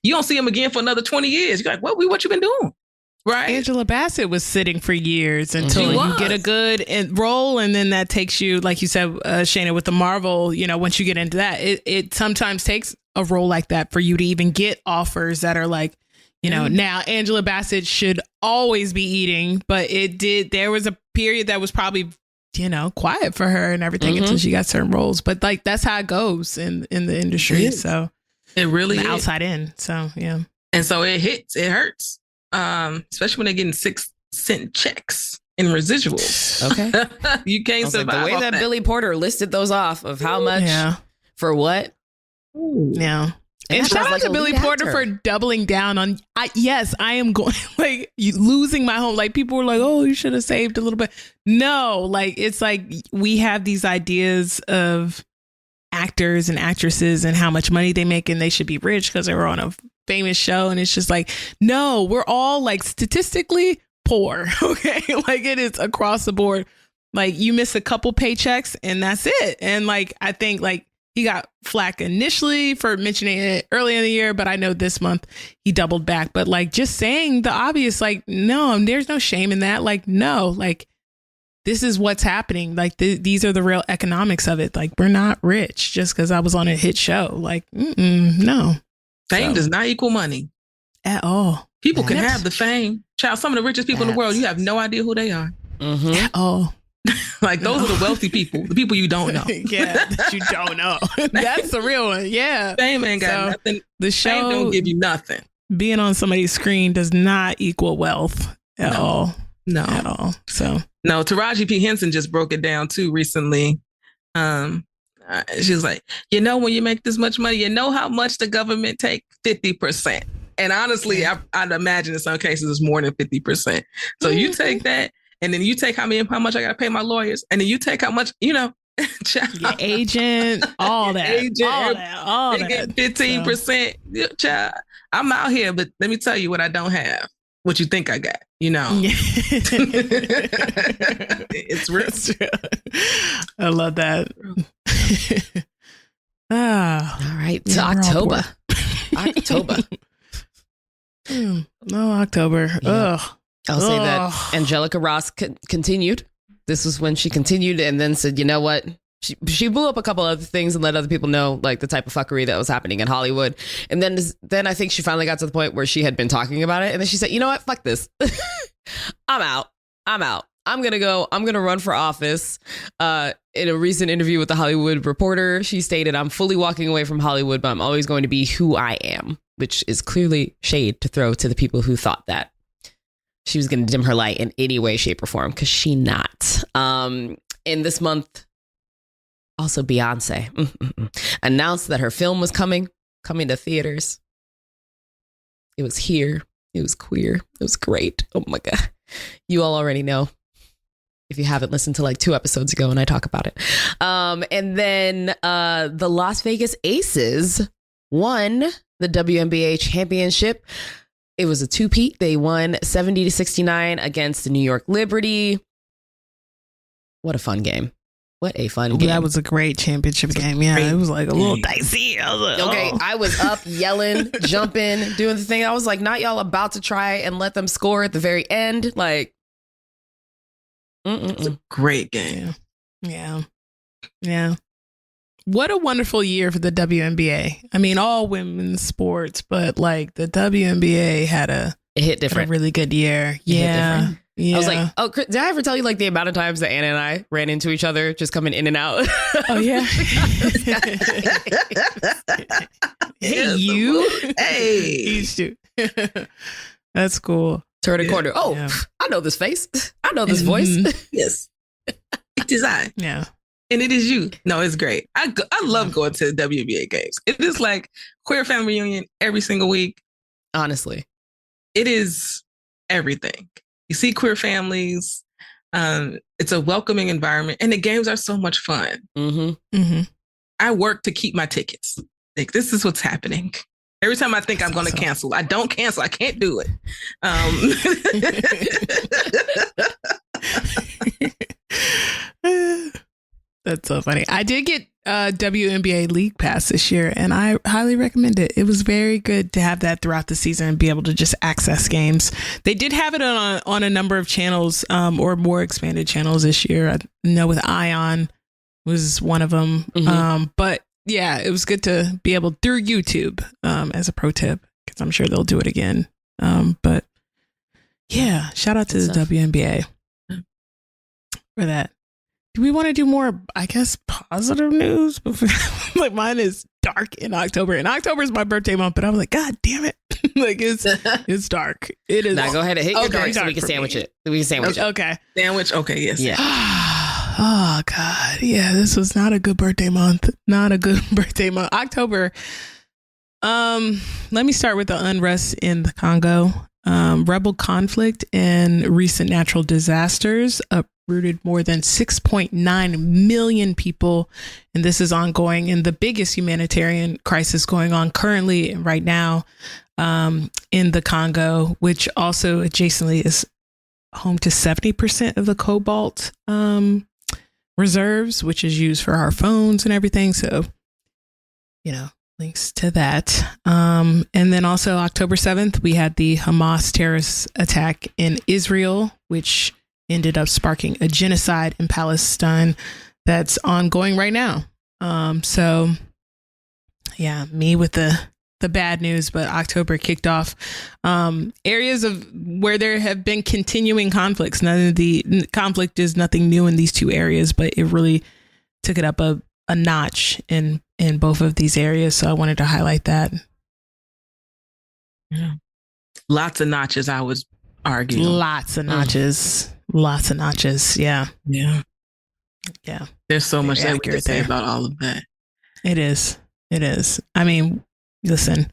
you don't see him again for another 20 years. You're like, what you been doing? Right. Angela Bassett was sitting for years until you get a good role. And then that takes you, like you said, Shayna, with the Marvel, once you get into that, it sometimes takes a role like that for you to even get offers that are like, now Angela Bassett should always be eating, but there was a period that was probably, quiet for her and everything until she got certain roles. But like, that's how it goes in the industry. So it really is. Outside in. So, yeah. And so it hurts. Especially when they're getting 6-cent checks in residuals. Okay. You can't survive. The way that Billy Porter listed those off of how much for what. Ooh. Yeah. And shout out to Billy Porter for doubling down on, I am going, losing my home. Like, people were like, oh, you should have saved a little bit. No, like, it's like we have these ideas of actors and actresses and how much money they make and they should be rich because they were on a famous show. And it's just like, no, we're all like statistically poor. Okay. Like, it is across the board. Like, you miss a couple paychecks and that's it. And like, I think like, he got flack initially for mentioning it early in the year, but I know this month he doubled back. But like, just saying the obvious, like, no, there's no shame in that. Like, no, like, this is what's happening. Like, these are the real economics of it. Like, we're not rich just because I was on a hit show. Like, no. Fame does not equal money. At all. People can have the fame. Child, some of the richest people in the world, you have no idea who they are. At all. Like, those are the wealthy people, the people you don't know. Yeah, that you don't know. That's the real one. Yeah. Fame ain't got nothing. The show Fame don't give you nothing. Being on somebody's screen does not equal wealth at all. No. At all. So. No, Taraji P. Henson just broke it down too recently. She was like, when you make this much money, you know how much the government take? 50%. And honestly, I'd imagine in some cases it's more than 50%. So you take that, and then you take how much I got to pay my lawyers, and then you take how much, your agent, all that, all that. Get 15%. Child, I'm out here, but let me tell you what I don't have. What you think I got, It's real. I love that. All right. To October. October. No, October. Yeah. Ugh. I'll say that Angelica Ross continued. This was when she continued and then said, you know what? She blew up a couple other things and let other people know like the type of fuckery that was happening in Hollywood. And then I think she finally got to the point where she had been talking about it. And then she said, you know what? Fuck this. I'm out. I'm going to run for office. In a recent interview with the Hollywood Reporter, she stated, I'm fully walking away from Hollywood, but I'm always going to be who I am, which is clearly shade to throw to the people who thought that she was going to dim her light in any way, shape or form, because she not. In this month, also Beyonce announced that her film was coming to theaters. It was here. It was queer. It was great. Oh my God. You all already know if you haven't listened to like 2 episodes ago and I talk about it. And then the Las Vegas Aces won the WNBA championship. It was a 2-peat. They won 70-69 against the New York Liberty. What a fun game. What a fun game. That was a great championship game. Yeah, it was like a little dicey. I was like, okay, I was up yelling, jumping, doing the thing. I was like, not y'all about to try and let them score at the very end. Like, it's a great game. Yeah. What a wonderful year for the WNBA. I mean, all women's sports, but like the WNBA it hit different. A really good year. Yeah. I was like, oh, did I ever tell you like the amount of times that Anna and I ran into each other just coming in and out? Oh, yeah. Hey, you. Hey. Used to. That's cool. Turn a corner. Oh, yeah. I know this face. I know this voice. Yes. It is I. Yeah. And it is you. No, it's great. I love going to the WNBA games. It is like Queer Family Reunion every single week. Honestly. It is everything. You see queer families. It's a welcoming environment. And the games are so much fun. Mm-hmm. Mm-hmm. I work to keep my tickets. Like, this is what's happening. Every time I think I'm going to cancel, I don't cancel. I can't do it. That's so funny. I did get WNBA League Pass this year, and I highly recommend it. It was very good to have that throughout the season and be able to just access games. They did have it on a number of channels, or more expanded channels this year. I know with Ion was one of them. Mm-hmm. But yeah, it was good to be able through YouTube as a pro tip, because I'm sure they'll do it again. But yeah, shout out to the WNBA for that. Do we want to do more, I guess, positive news? Like, mine is dark in October. And October is my birthday month, but I was like, God damn it. Like, it's dark. It is. Now go ahead and hit your dark so we can sandwich it. We can sandwich it. Okay. Sandwich. Okay. Yes. Yeah. Oh, God. Yeah, this was not a good birthday month. Not a good birthday month. October. Let me start with the unrest in the Congo. Rebel conflict and recent natural disasters uprooted more than 6.9 million people. And this is ongoing in the biggest humanitarian crisis going on currently right now in the Congo, which also adjacently is home to 70% of the cobalt reserves, which is used for our phones and everything. So, links to that. And then also October 7th, we had the Hamas terrorist attack in Israel, which ended up sparking a genocide in Palestine that's ongoing right now. So yeah, me with the bad news, but October kicked off areas of where there have been continuing conflicts. None of the conflict is nothing new in these two areas, but it really took it up a notch in both of these areas. So I wanted to highlight that. Yeah. Lots of notches, I would argue. Lots of notches. Lots of notches. Yeah. Yeah. Yeah. There's so much that we can say about all of that. It is. It is. I mean, listen,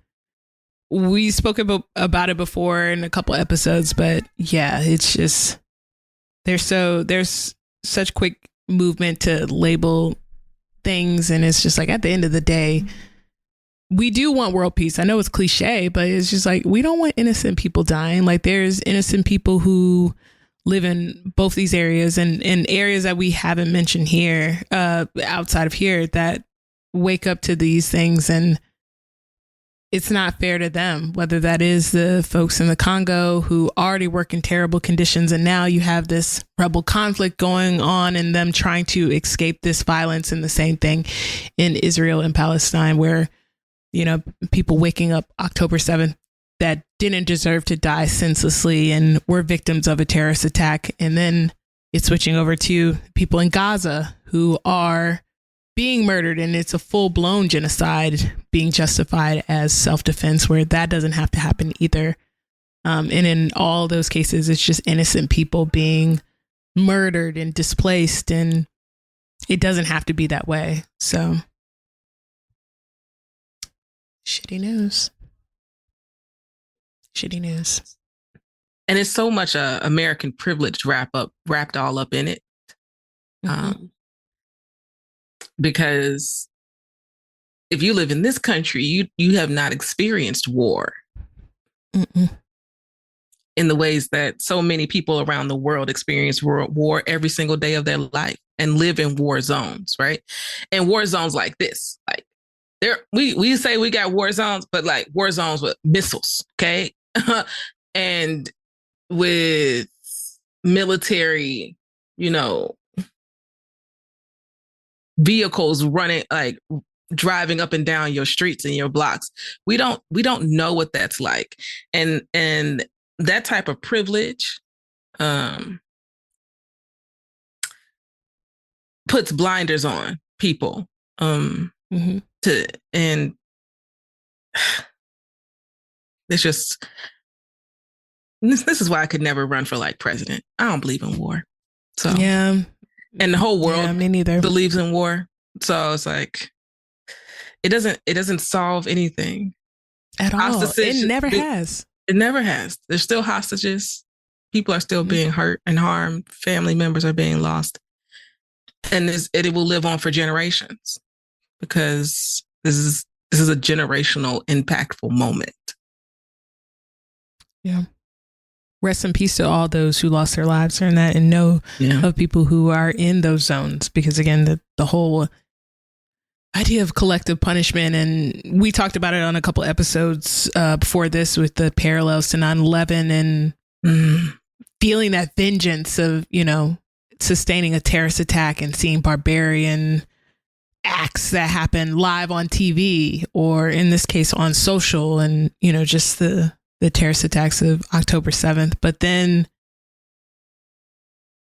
we spoke about it before in a couple episodes, but yeah, it's just, there's such quick movement to label things, and it's just like, at the end of the day, we do want world peace. I know it's cliche, but it's just like, we don't want innocent people dying. Like, there's innocent people who live in both these areas and in areas that we haven't mentioned here, outside of here, that wake up to these things and it's not fair to them, whether that is the folks in the Congo who already work in terrible conditions. And now you have this rebel conflict going on and them trying to escape this violence, and the same thing in Israel and Palestine, where, you know, people waking up October 7th that didn't deserve to die senselessly and were victims of a terrorist attack. And then it's switching over to people in Gaza who are being murdered, and it's a full-blown genocide being justified as self-defense, where that doesn't have to happen either. And in all those cases, it's just innocent people being murdered and displaced, and it doesn't have to be that way. So, shitty news. Shitty news. And it's so much American privilege wrapped all up in it. Because if you live in this country, you have not experienced war in the ways that so many people around the world experience war every single day of their life and live in war zones, right? And war zones like this, like we say we got war zones, but like war zones with missiles, okay? And with military, you know, vehicles running, like driving up and down your streets and your blocks. We don't know what that's like. And that type of privilege puts blinders on people and it's just, this is why I could never run for like president. I don't believe in war. So yeah. And the whole world me neither. believes in war. So it's like, it doesn't solve anything. At all. It never has. It never has. There's still hostages. People are still being hurt and harmed. Family members are being lost. And it will live on for generations, because this is a generational, impactful moment. Yeah. Rest in peace to all those who lost their lives during that, and know of people who are in those zones. Because again, the whole idea of collective punishment, and we talked about it on a couple episodes before this, with the parallels to 9/11 and feeling that vengeance of, you know, sustaining a terrorist attack and seeing barbarian acts that happen live on TV, or in this case on social, and, you know, just the terrorist attacks of October 7th. But then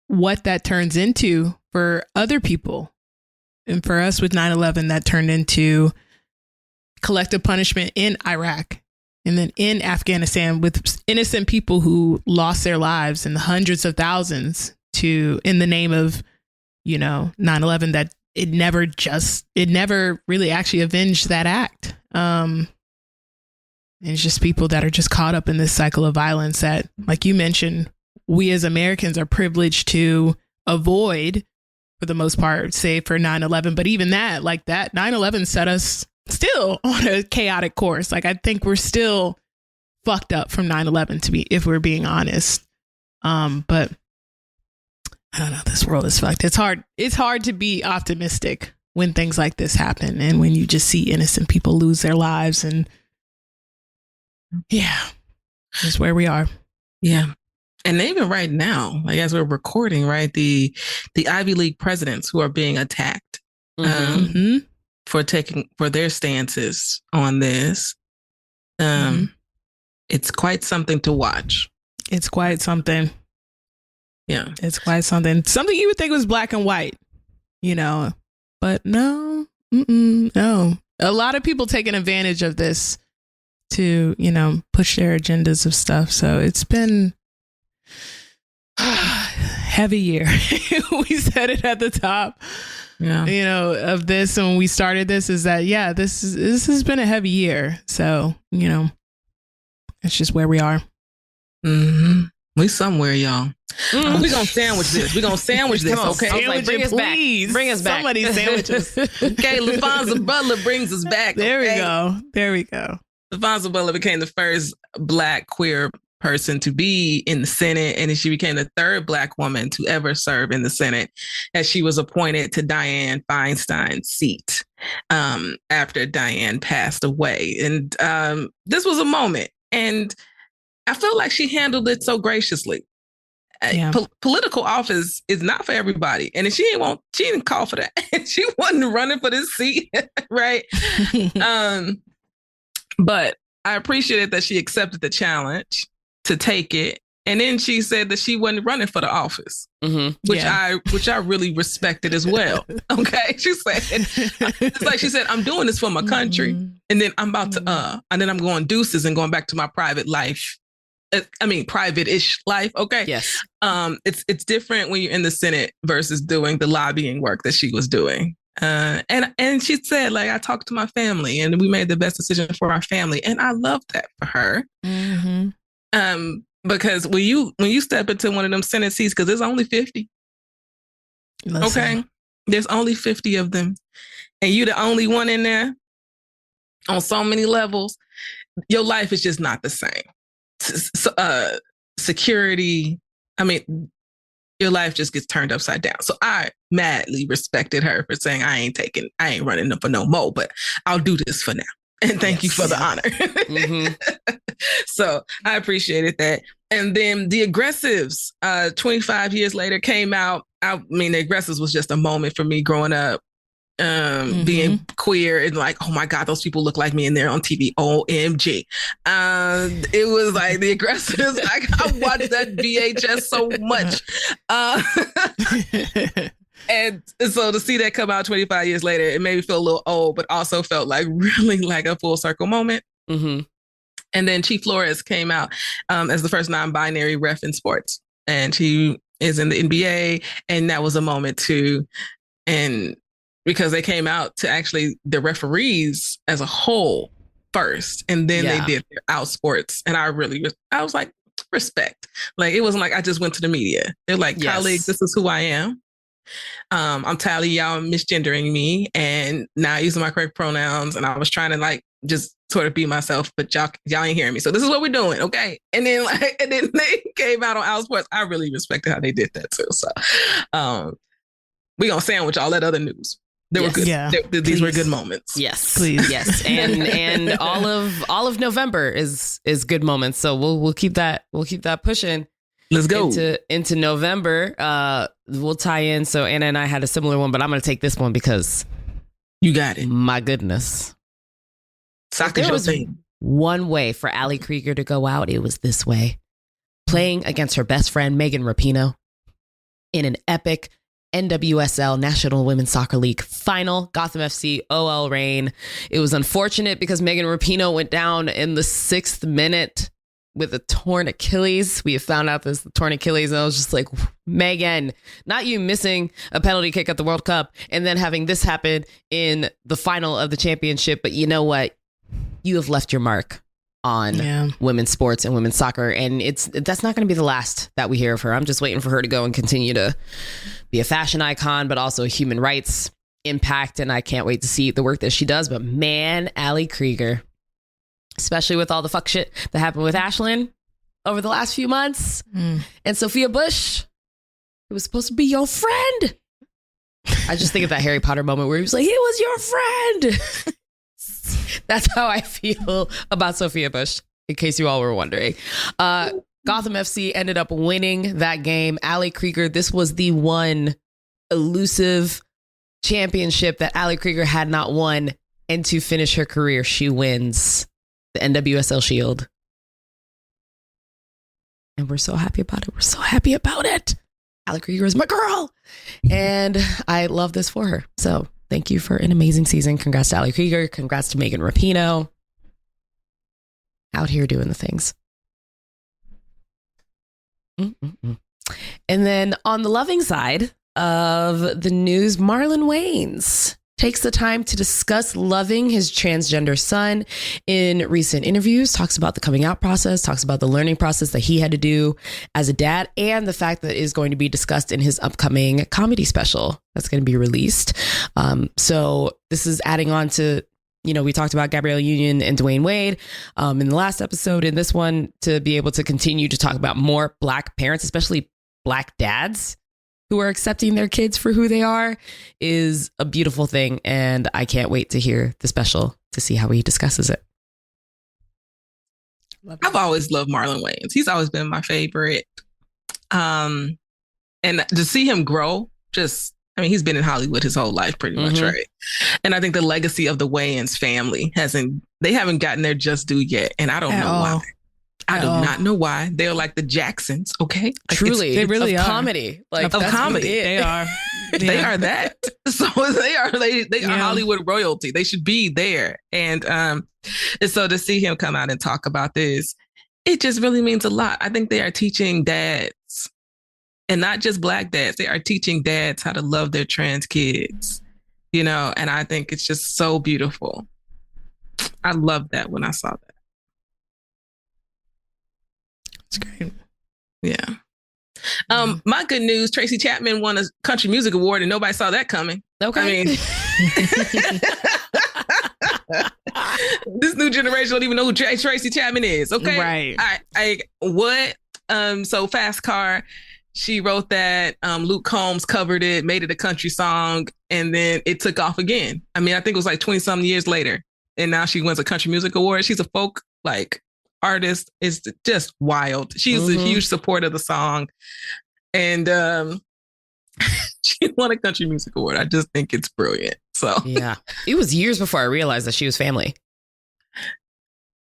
what that turns into for other people. And for us with 9/11, that turned into collective punishment in Iraq, and then in Afghanistan with innocent people who lost their lives in the hundreds of thousands in the name of, you know, 9/11, that it never really actually avenged that act. And it's just people that are just caught up in this cycle of violence that, like you mentioned, we as Americans are privileged to avoid for the most part, save for 9/11. But even that, like that 9/11 set us still on a chaotic course. Like, I think we're still fucked up from 9/11, if we're being honest. But I don't know, this world is fucked. It's hard to be optimistic when things like this happen, and when you just see innocent people lose their lives. And yeah, that's where we are. Yeah. And even right now, like as we're recording, right, the Ivy League presidents who are being attacked for their stances on this, it's quite something to watch. It's quite something. Yeah, it's quite something. Something you would think was black and white, you know, but no. A lot of people taking advantage of this to, you know, push their agendas of stuff. So it's been heavy year. We said it at the top, you know, of this, and when we started this, is that this has been a heavy year. So, you know, it's just where we are. We somewhere, y'all. We're gonna sandwich this. Okay, like, bring us back. Bring us back. Somebody sandwiches. Okay, LaFonza Butler brings us back. There we go. LaFonza Butler became the first Black queer person to be in the Senate, and she became the third Black woman to ever serve in the Senate, as she was appointed to Dianne Feinstein's seat. after Diane passed away. And this was a moment. And I feel like she handled it so graciously. Yeah. Political office is not for everybody. And she didn't call for that. She wasn't running for this seat, right? But I appreciated that she accepted the challenge to take it. And then she said that she wasn't running for the office, which I really respected as well. Okay. She said, it's like she said, I'm doing this for my country. And then I'm about to, and then I'm going deuces and going back to my private life. I mean, private-ish life. Okay. Yes. It's different when you're in the Senate versus doing the lobbying work that she was doing. And she said, like, I talked to my family and we made the best decision for our family. And I love that for her. Because when you step into one of them Senate seats, because there's only 50. Listen. Okay. There's only 50 of them. And you're the only one in there on so many levels. Your life is just not the same. Security, I mean, your life just gets turned upside down. So I madly respected her for saying, I ain't running up for no more, but I'll do this for now. And thank you for the honor. So I appreciated that. And then the Aggressives, 25 years later, came out. I mean, the Aggressives was just a moment for me growing up. Being queer and like, oh my God, those people look like me and they're on TV. OMG. It was like the Aggressives. I watched that VHS so much. And so to see that come out 25 years later, it made me feel a little old, but also felt like really like a full circle moment. And then Chief Flores came out as the first non-binary ref in sports. And she is in the NBA. And that was a moment too. And because they came out to actually the referees as a whole first, and then they did their out sports. And I was like, respect. Like, it wasn't like I just went to the media. They're like, colleagues, this is who I am. I'm tired of y'all misgendering me and not using my correct pronouns. And I was trying to like just sort of be myself, but y'all ain't hearing me. So this is what we're doing, okay? And then they came out on out sports. I really respected how they did that too. So we're gonna sandwich all that other news. They were good. Yeah, these were good moments. Yes, please. Yes, and all of November is good moments. So we'll keep that pushing. Let's go into November. We'll tie in. So Anna and I had a similar one, but I'm going to take this one because you got it. My goodness, soccer's your thing. One way for Ali Krieger to go out, it was this way: playing against her best friend Megan Rapinoe in an epic NWSL National Women's Soccer League final. Gotham FC OL Reign. It was unfortunate because Megan Rapinoe went down in the 6th minute with a torn Achilles. We have found out this torn Achilles, and I was just like, Megan, not you missing a penalty kick at the World Cup and then having this happen in the final of the championship. But you know what? You have left your mark on women's sports and women's soccer. And that's not going to be the last that we hear of her. I'm just waiting for her to go and continue to be a fashion icon, but also a human rights impact. And I can't wait to see the work that she does. But man, Ali Krieger, especially with all the fuck shit that happened with Ashlyn over the last few months and Sophia Bush, it was supposed to be your friend. I just think of that Harry Potter moment where he was like, he was your friend. That's how I feel about Sophia Bush, in case you all were wondering. Gotham FC ended up winning that game. Ali Krieger, this was the one elusive championship that Ali Krieger had not won. And to finish her career, she wins the NWSL Shield. And we're so happy about it. We're so happy about it. Ali Krieger is my girl. And I love this for her. So thank you for an amazing season. Congrats to Ali Krieger. Congrats to Megan Rapinoe. Out here doing the things. And then on the loving side of the news, Marlon Wayans takes the time to discuss loving his transgender son in recent interviews, talks about the coming out process, talks about the learning process that he had to do as a dad, and the fact that it is going to be discussed in his upcoming comedy special that's going to be released. So this is adding on to, we talked about Gabrielle Union and Dwayne Wade in the last episode. In this one, to be able to continue to talk about more Black parents, especially Black dads, who are accepting their kids for who they are is a beautiful thing. And I can't wait to hear the special to see how he discusses it. I've always loved Marlon Wayans. He's always been my favorite. And to see him grow, he's been in Hollywood his whole life pretty much, right? And I think the legacy of the Wayans family they haven't gotten their just due yet. And I don't know why. I do not know why. They're like the Jacksons, okay? Like Truly, they really of are. comedy. Like of comedy. They are. They are that. So they are Hollywood royalty. They should be there. And so to see him come out and talk about this, it just really means a lot. I think they are teaching dads, and not just Black dads. They are teaching dads how to love their trans kids, and I think it's just so beautiful. I loved that when I saw that. It's great. Yeah. My good news, Tracy Chapman won a country music award and nobody saw that coming. Okay. I mean, this new generation don't even know who Tracy Chapman is. Okay. Right. What? So Fast Car, she wrote that. Luke Combs covered it, made it a country song, and then it took off again. I mean, I think it was like 20-something years later. And now she wins a country music award. She's a folk artist. Is just wild. She's a huge supporter of the song, and she won a country music award. I just think it's brilliant. So yeah, it was years before I realized that she was family.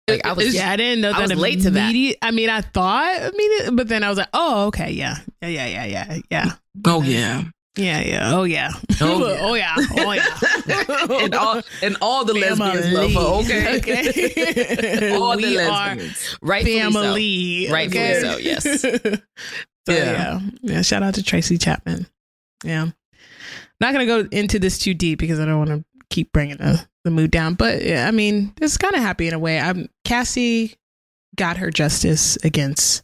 I didn't know that. I was late to that. I mean, I thought, but then I was like, oh, okay, yeah. Oh yeah. Yeah. Oh yeah. Oh yeah. Oh yeah. and all the lesbians love her. Okay. All the lesbians. Rightfully family. So. Rightfully so. Yes. Yeah. Shout out to Tracy Chapman. Yeah. Not gonna go into this too deep because I don't want to keep bringing the mood down. But yeah, I mean, it's kind of happy in a way. Cassie got her justice against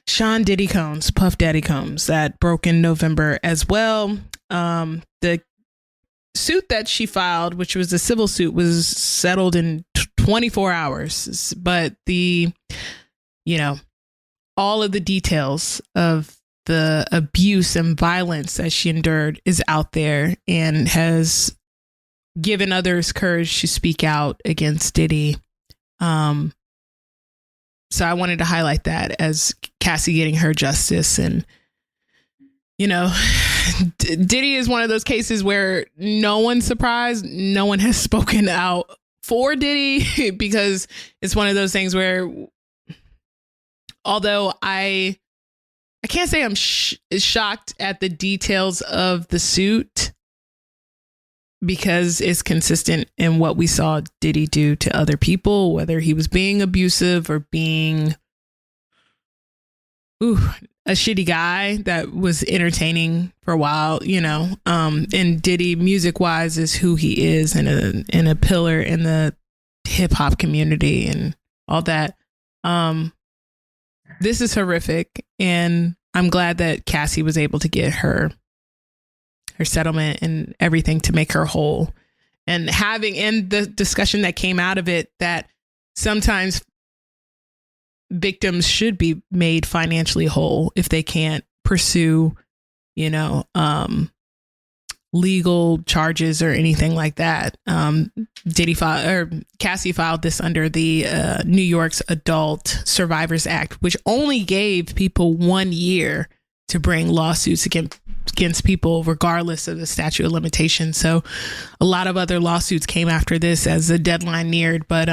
Sean Diddy Combs, Puff Daddy Combs, that broke in November as well. The suit that she filed, which was a civil suit, was settled in 24 hours. But all of the details of the abuse and violence that she endured is out there and has given others courage to speak out against Diddy. So I wanted to highlight that as Cassie getting her justice. And, Diddy is one of those cases where no one's surprised. No one has spoken out for Diddy because it's one of those things where, although I can't say I'm shocked at the details of the suit, because it's consistent in what we saw Diddy do to other people, whether he was being abusive or being a shitty guy that was entertaining for a while, and Diddy music wise is who he is and a pillar in the hip hop community and all that. This is horrific. And I'm glad that Cassie was able to get her settlement and everything to make her whole, and having in the discussion that came out of it that sometimes victims should be made financially whole if they can't pursue, legal charges or anything like that. Cassie filed this under the New York's Adult Survivors Act, which only gave people 1 year to bring lawsuits against people regardless of the statute of limitations. So a lot of other lawsuits came after this as the deadline neared. But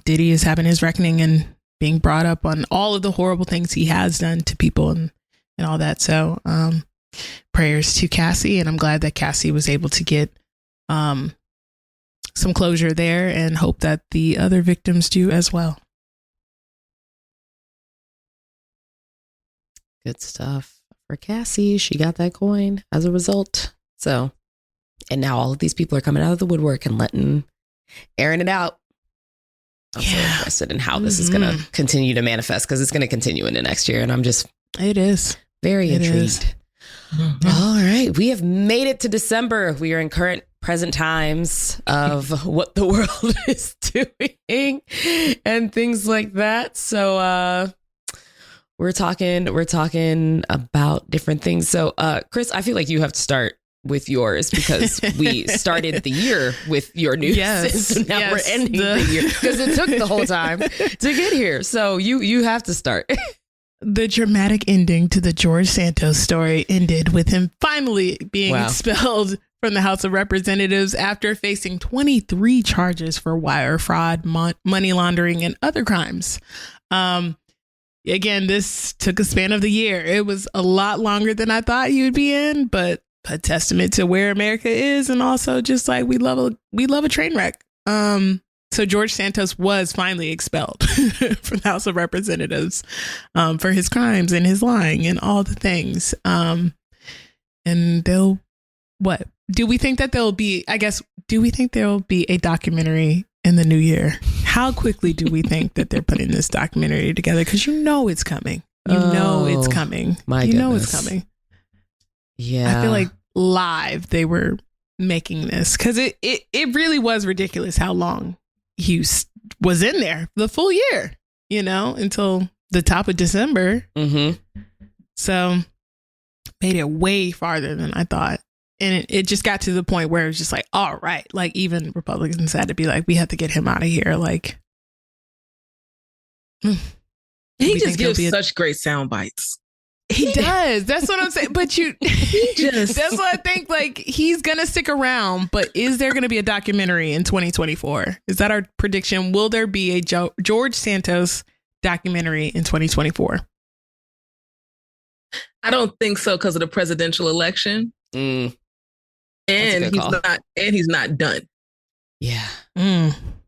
Diddy is having his reckoning and being brought up on all of the horrible things he has done to people and all that. So prayers to Cassie, and I'm glad that Cassie was able to get some closure there, and hope that the other victims do as well. Good stuff for Cassie. She got that coin as a result. So, and now all of these people are coming out of the woodwork and airing it out. I'm so interested in how this is going to continue to manifest, because it's going to continue into next year. And I'm just very intrigued. All right. We have made it to December. We are in present times of what the world is doing and things like that. So, we're talking about different things. So, Chris, I feel like you have to start with yours because we started the year with your news. Yes, so now we're ending the year because it took the whole time to get here. So you have to start. The dramatic ending to the George Santos story ended with him finally being expelled from the House of Representatives after facing 23 charges for wire fraud, money laundering, and other crimes. Again, this took a span of the year. It was a lot longer than I thought you'd be in, but a testament to where America is, and also just like we love a train wreck. So George Santos was finally expelled from the House of Representatives for his crimes and his lying and all the things. And do we think that there'll be a documentary in the new year? How quickly do we think that they're putting this documentary together? Because it's coming. It's coming. My goodness. It's coming. Yeah. I feel like live they were making this because it really was ridiculous how long he was in there, the full year, until the top of December. Mm-hmm. So made it way farther than I thought. And it just got to the point where it was just like, all right, like even Republicans had to be like, we have to get him out of here. Like, he just gives such great sound bites. He does. That's what I'm saying. But that's what I think. Like, he's going to stick around. But is there going to be a documentary in 2024? Is that our prediction? Will there be a George Santos documentary in 2024? I don't think so because of the presidential election. Mm. And he's not done. Yeah.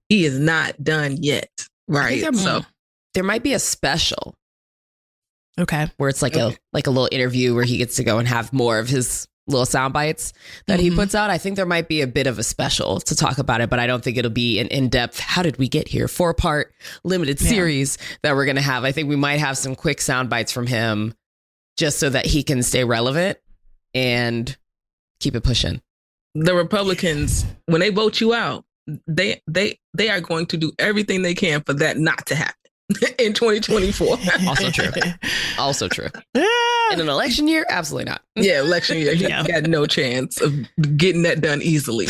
He is not done yet. Right. So there might be a special. Okay. Where it's like a little interview where he gets to go and have more of his little sound bites that he puts out. I think there might be a bit of a special to talk about it, but I don't think it'll be an in-depth, how did we get here, 4-part limited series that we're going to have. I think we might have some quick sound bites from him just so that he can stay relevant and keep it pushing. The Republicans, when they vote you out, they are going to do everything they can for that not to happen. In 2024. Also true. In an election year, absolutely not. Yeah, election year. He got no chance of getting that done easily.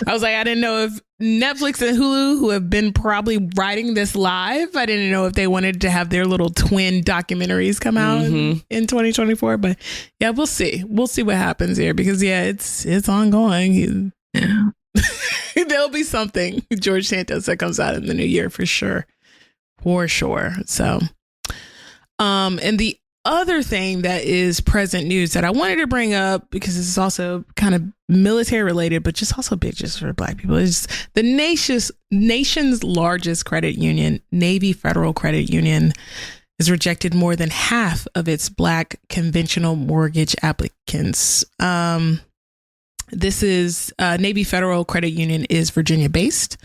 I was like, I didn't know if Netflix and Hulu, who have been probably writing this live, I didn't know if they wanted to have their little twin documentaries come out in 2024. But yeah, we'll see. We'll see what happens here because it's ongoing. Yeah. There'll be something, George Santos, that comes out in the new year for sure. So, and the other thing that is present news that I wanted to bring up, because this is also kind of military related, but just also big just for Black people, is the nation's largest credit union, Navy Federal Credit Union, has rejected more than half of its Black conventional mortgage applicants. This is Navy Federal Credit Union is Virginia based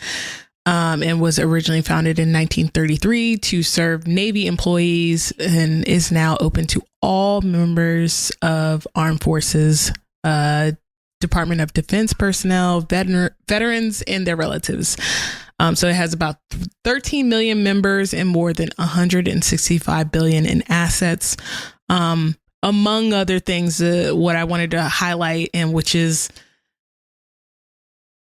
and was originally founded in 1933 to serve Navy employees and is now open to all members of armed forces, Department of Defense personnel, veterans, and their relatives. So it has about 13 million members and more than 165 billion in assets. Among other things, what I wanted to highlight, and which is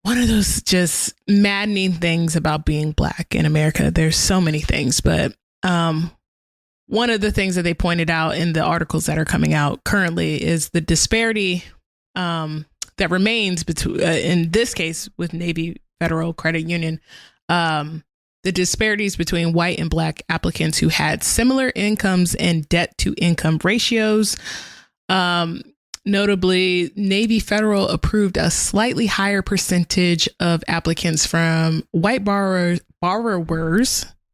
one of those just maddening things about being Black in America. There's so many things, but one of the things that they pointed out in the articles that are coming out currently is the disparity that remains between, in this case, with Navy Federal Credit Union, the disparities between white and Black applicants who had similar incomes and debt to income ratios. Notably, Navy Federal approved a slightly higher percentage of applicants from white borrowers.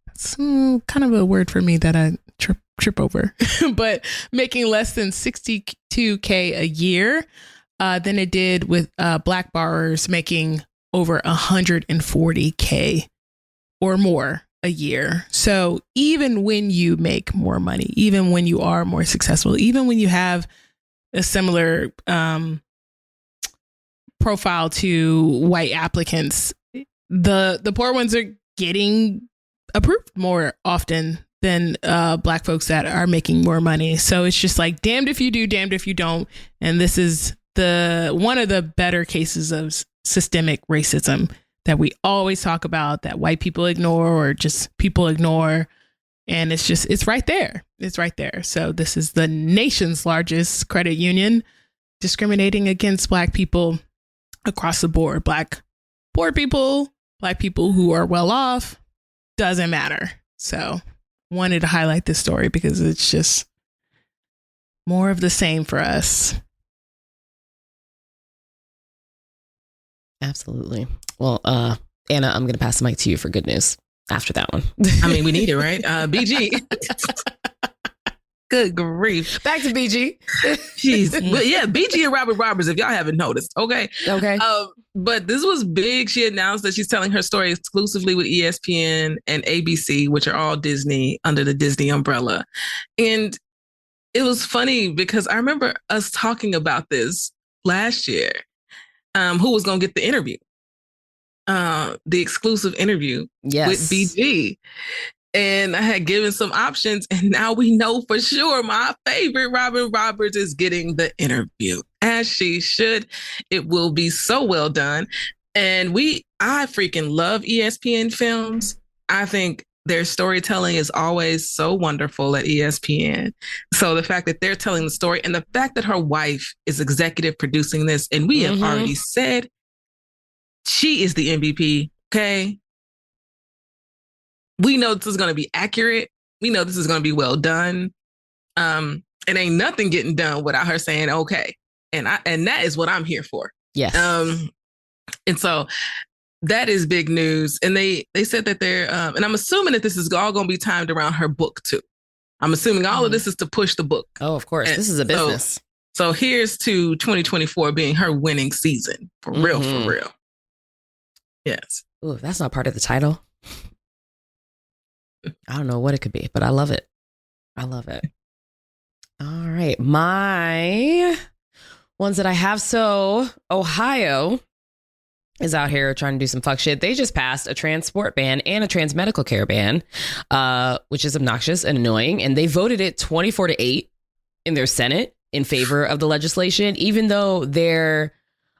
That's kind of a word for me that I trip over, but making less than $62K a year than it did with Black borrowers making over $140K or more a year. So even when you make more money, even when you are more successful, even when you have a similar profile to white applicants, the poor ones are getting approved more often than Black folks that are making more money. So it's just like damned if you do, damned if you don't. And this is one of the better cases of systemic racism that we always talk about, that white people ignore or just people ignore. And it's right there. It's right there. So this is the nation's largest credit union discriminating against Black people across the board. Black poor people, Black people who are well off, doesn't matter. So wanted to highlight this story because it's just more of the same for us. Absolutely. Well, Anna, I'm going to pass the mic to you for good news after that one. I mean, we need it, right? BG. Good grief. Back to BG. Jeez. But yeah, BG and Robert Roberts, if y'all haven't noticed. Okay. But this was big. She announced that she's telling her story exclusively with ESPN and ABC, which are all Disney, under the Disney umbrella. And it was funny because I remember us talking about this last year. Who was going to get the interview? The exclusive interview with BG. And I had given some options, and now we know for sure my favorite Robin Roberts is getting the interview, as she should. It will be so well done. And I freaking love ESPN films. I think their storytelling is always so wonderful at ESPN. So the fact that they're telling the story and the fact that her wife is executive producing this, and we have already said she is the MVP, okay? We know this is going to be accurate. We know this is going to be well done. It ain't nothing getting done without her saying, okay. And that is what I'm here for. Yes. And so that is big news. And they said that they're, and I'm assuming that this is all going to be timed around her book too. I'm assuming all of this is to push the book. Oh, of course. This is a business. So here's to 2024 being her winning season. For real, for real. Yes. Ooh, that's not part of the title. I don't know what it could be, but I love it. I love it. All right. My ones that I have. So Ohio is out here trying to do some fuck shit. They just passed a trans sport ban and a trans medical care ban, which is obnoxious and annoying. And they voted it 24-8 in their Senate in favor of the legislation, even though their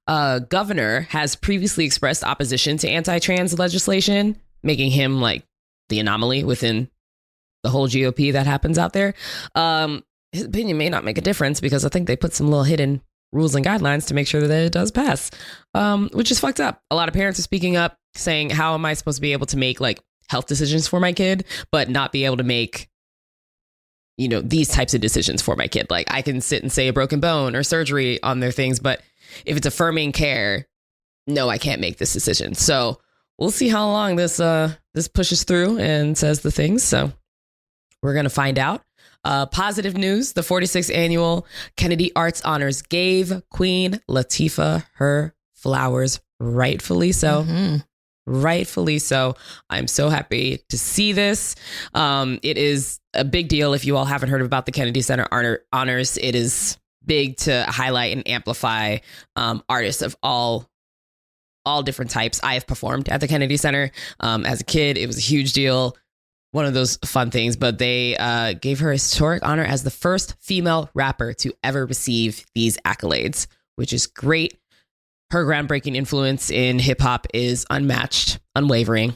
governor has previously expressed opposition to anti-trans legislation, making him like the anomaly within the whole GOP that happens out there. His opinion may not make a difference because I think they put some little hidden rules and guidelines to make sure that it does pass, which is fucked up. A lot of parents are speaking up saying, how am I supposed to be able to make like health decisions for my kid, but not be able to make, you know, these types of decisions for my kid? Like I can sit and say a broken bone or surgery on their things, but if it's affirming care, no, I can't make this decision. So we'll see how long this pushes through and says the things. So we're going to find out. Positive news. The 46th annual Kennedy Arts Honors gave Queen Latifah her flowers, rightfully so. Rightfully so. I'm so happy to see this. It is a big deal. If you all haven't heard about the Kennedy Center Honors, it is big to highlight and amplify artists of all different types. I have performed at the Kennedy Center as a kid. It was a huge deal. One of those fun things, but they gave her a historic honor as the first female rapper to ever receive these accolades, which is great. Her groundbreaking influence in hip hop is unmatched, unwavering,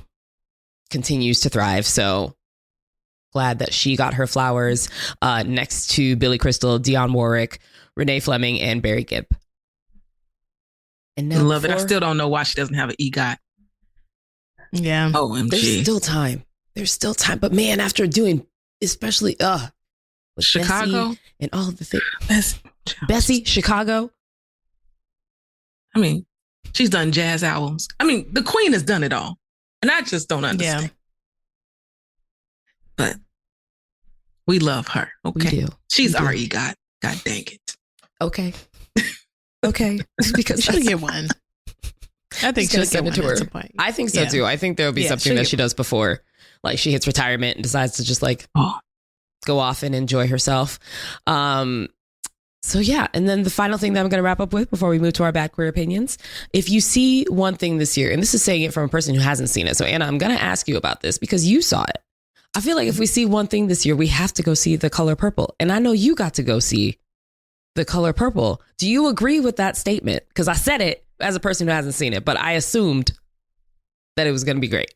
continues to thrive. So glad that she got her flowers next to Billy Crystal, Dionne Warwick, Renee Fleming, and Barry Gibb. And now love it. I still don't know why she doesn't have an EGOT. Yeah. OMG. There's still time. There's still time. But man, after doing, especially with Chicago Bessie and all the things. Bessie, Chicago. I mean, she's done jazz albums. I mean, the Queen has done it all. And I just don't understand. Yeah. But we love her. Okay. We do. She's our EGOT. God dang it. Okay. Okay. Because she'll get one. I think she'll get one to her. I think so too. I think there'll be something that she does before, like she hits retirement and decides to just like go off and enjoy herself. So yeah, and then the final thing that I'm going to wrap up with before we move to our bad queer opinions. If you see one thing this year, and this is saying it from a person who hasn't seen it. So Anna, I'm going to ask you about this because you saw it. I feel like if we see one thing this year, we have to go see The Color Purple. And I know you got to go see The Color Purple. Do you agree with that statement? Because I said it as a person who hasn't seen it, but I assumed that it was going to be great.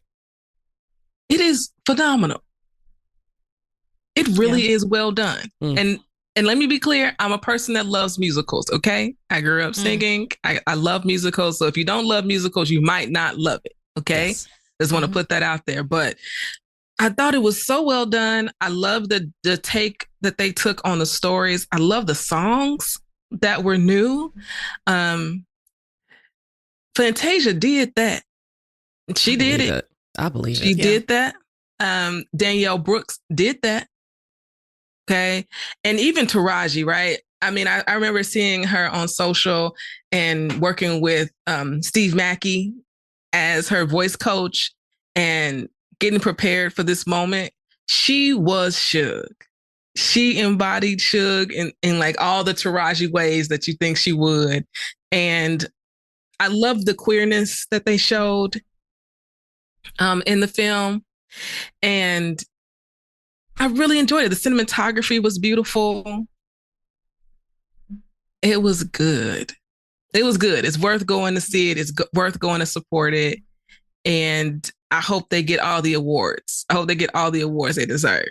It is phenomenal. It really is well done. And let me be clear, I'm a person that loves musicals, okay? I grew up singing. I love musicals. So if you don't love musicals, you might not love it, okay? Yes. Just want to put that out there. But I thought it was so well done. I love the take that they took on the stories. I love the songs that were new. Fantasia did that. She did it. I believe it. She did that. Danielle Brooks did that. Okay. And even Taraji, right? I mean, I remember seeing her on social and working with Steve Mackey as her voice coach and getting prepared for this moment. She was Suge. She embodied Suge in like all the Taraji ways that you think she would. And I love the queerness that they showed in the film. And I really enjoyed it. The cinematography was beautiful. It was good. It was good. It's worth going to see it. It's worth going to support it. And I hope they get all the awards. I hope they get all the awards they deserve.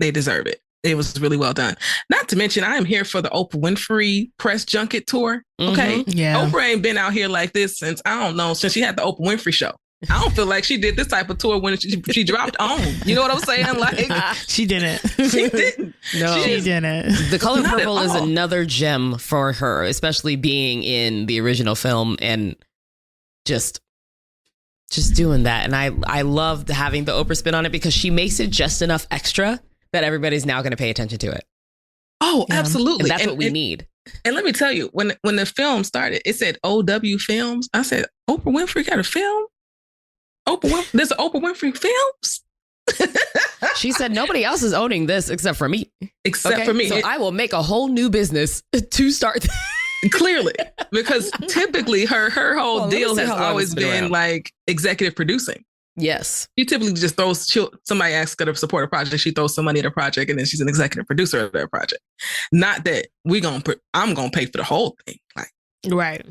They deserve it. It was really well done. Not to mention, I am here for the Oprah Winfrey press junket tour. Okay. Yeah. Oprah ain't been out here like this since she had the Oprah Winfrey show. I don't feel like she did this type of tour when she dropped on. You know what I'm saying? Like she didn't. She didn't. No, she didn't. The Color Purple is another gem for her, especially being in the original film and just doing that. And I loved having the Oprah spin on it because she makes it just enough extra that everybody's now going to pay attention to it. Oh, yeah. Absolutely. And that's what we need. And let me tell you, when the film started, it said OW Films. I said, Oprah Winfrey got a film? There's an Oprah Winfrey Films? She said, nobody else is owning this except for me. Except for me. So I will make a whole new business to start. Clearly. Because typically her whole deal has always been like executive producing. Yes. She typically just throws, somebody asks her to support a project, she throws some money at a project, and then she's an executive producer of that project. Not that I'm going to pay for the whole thing. Like, right.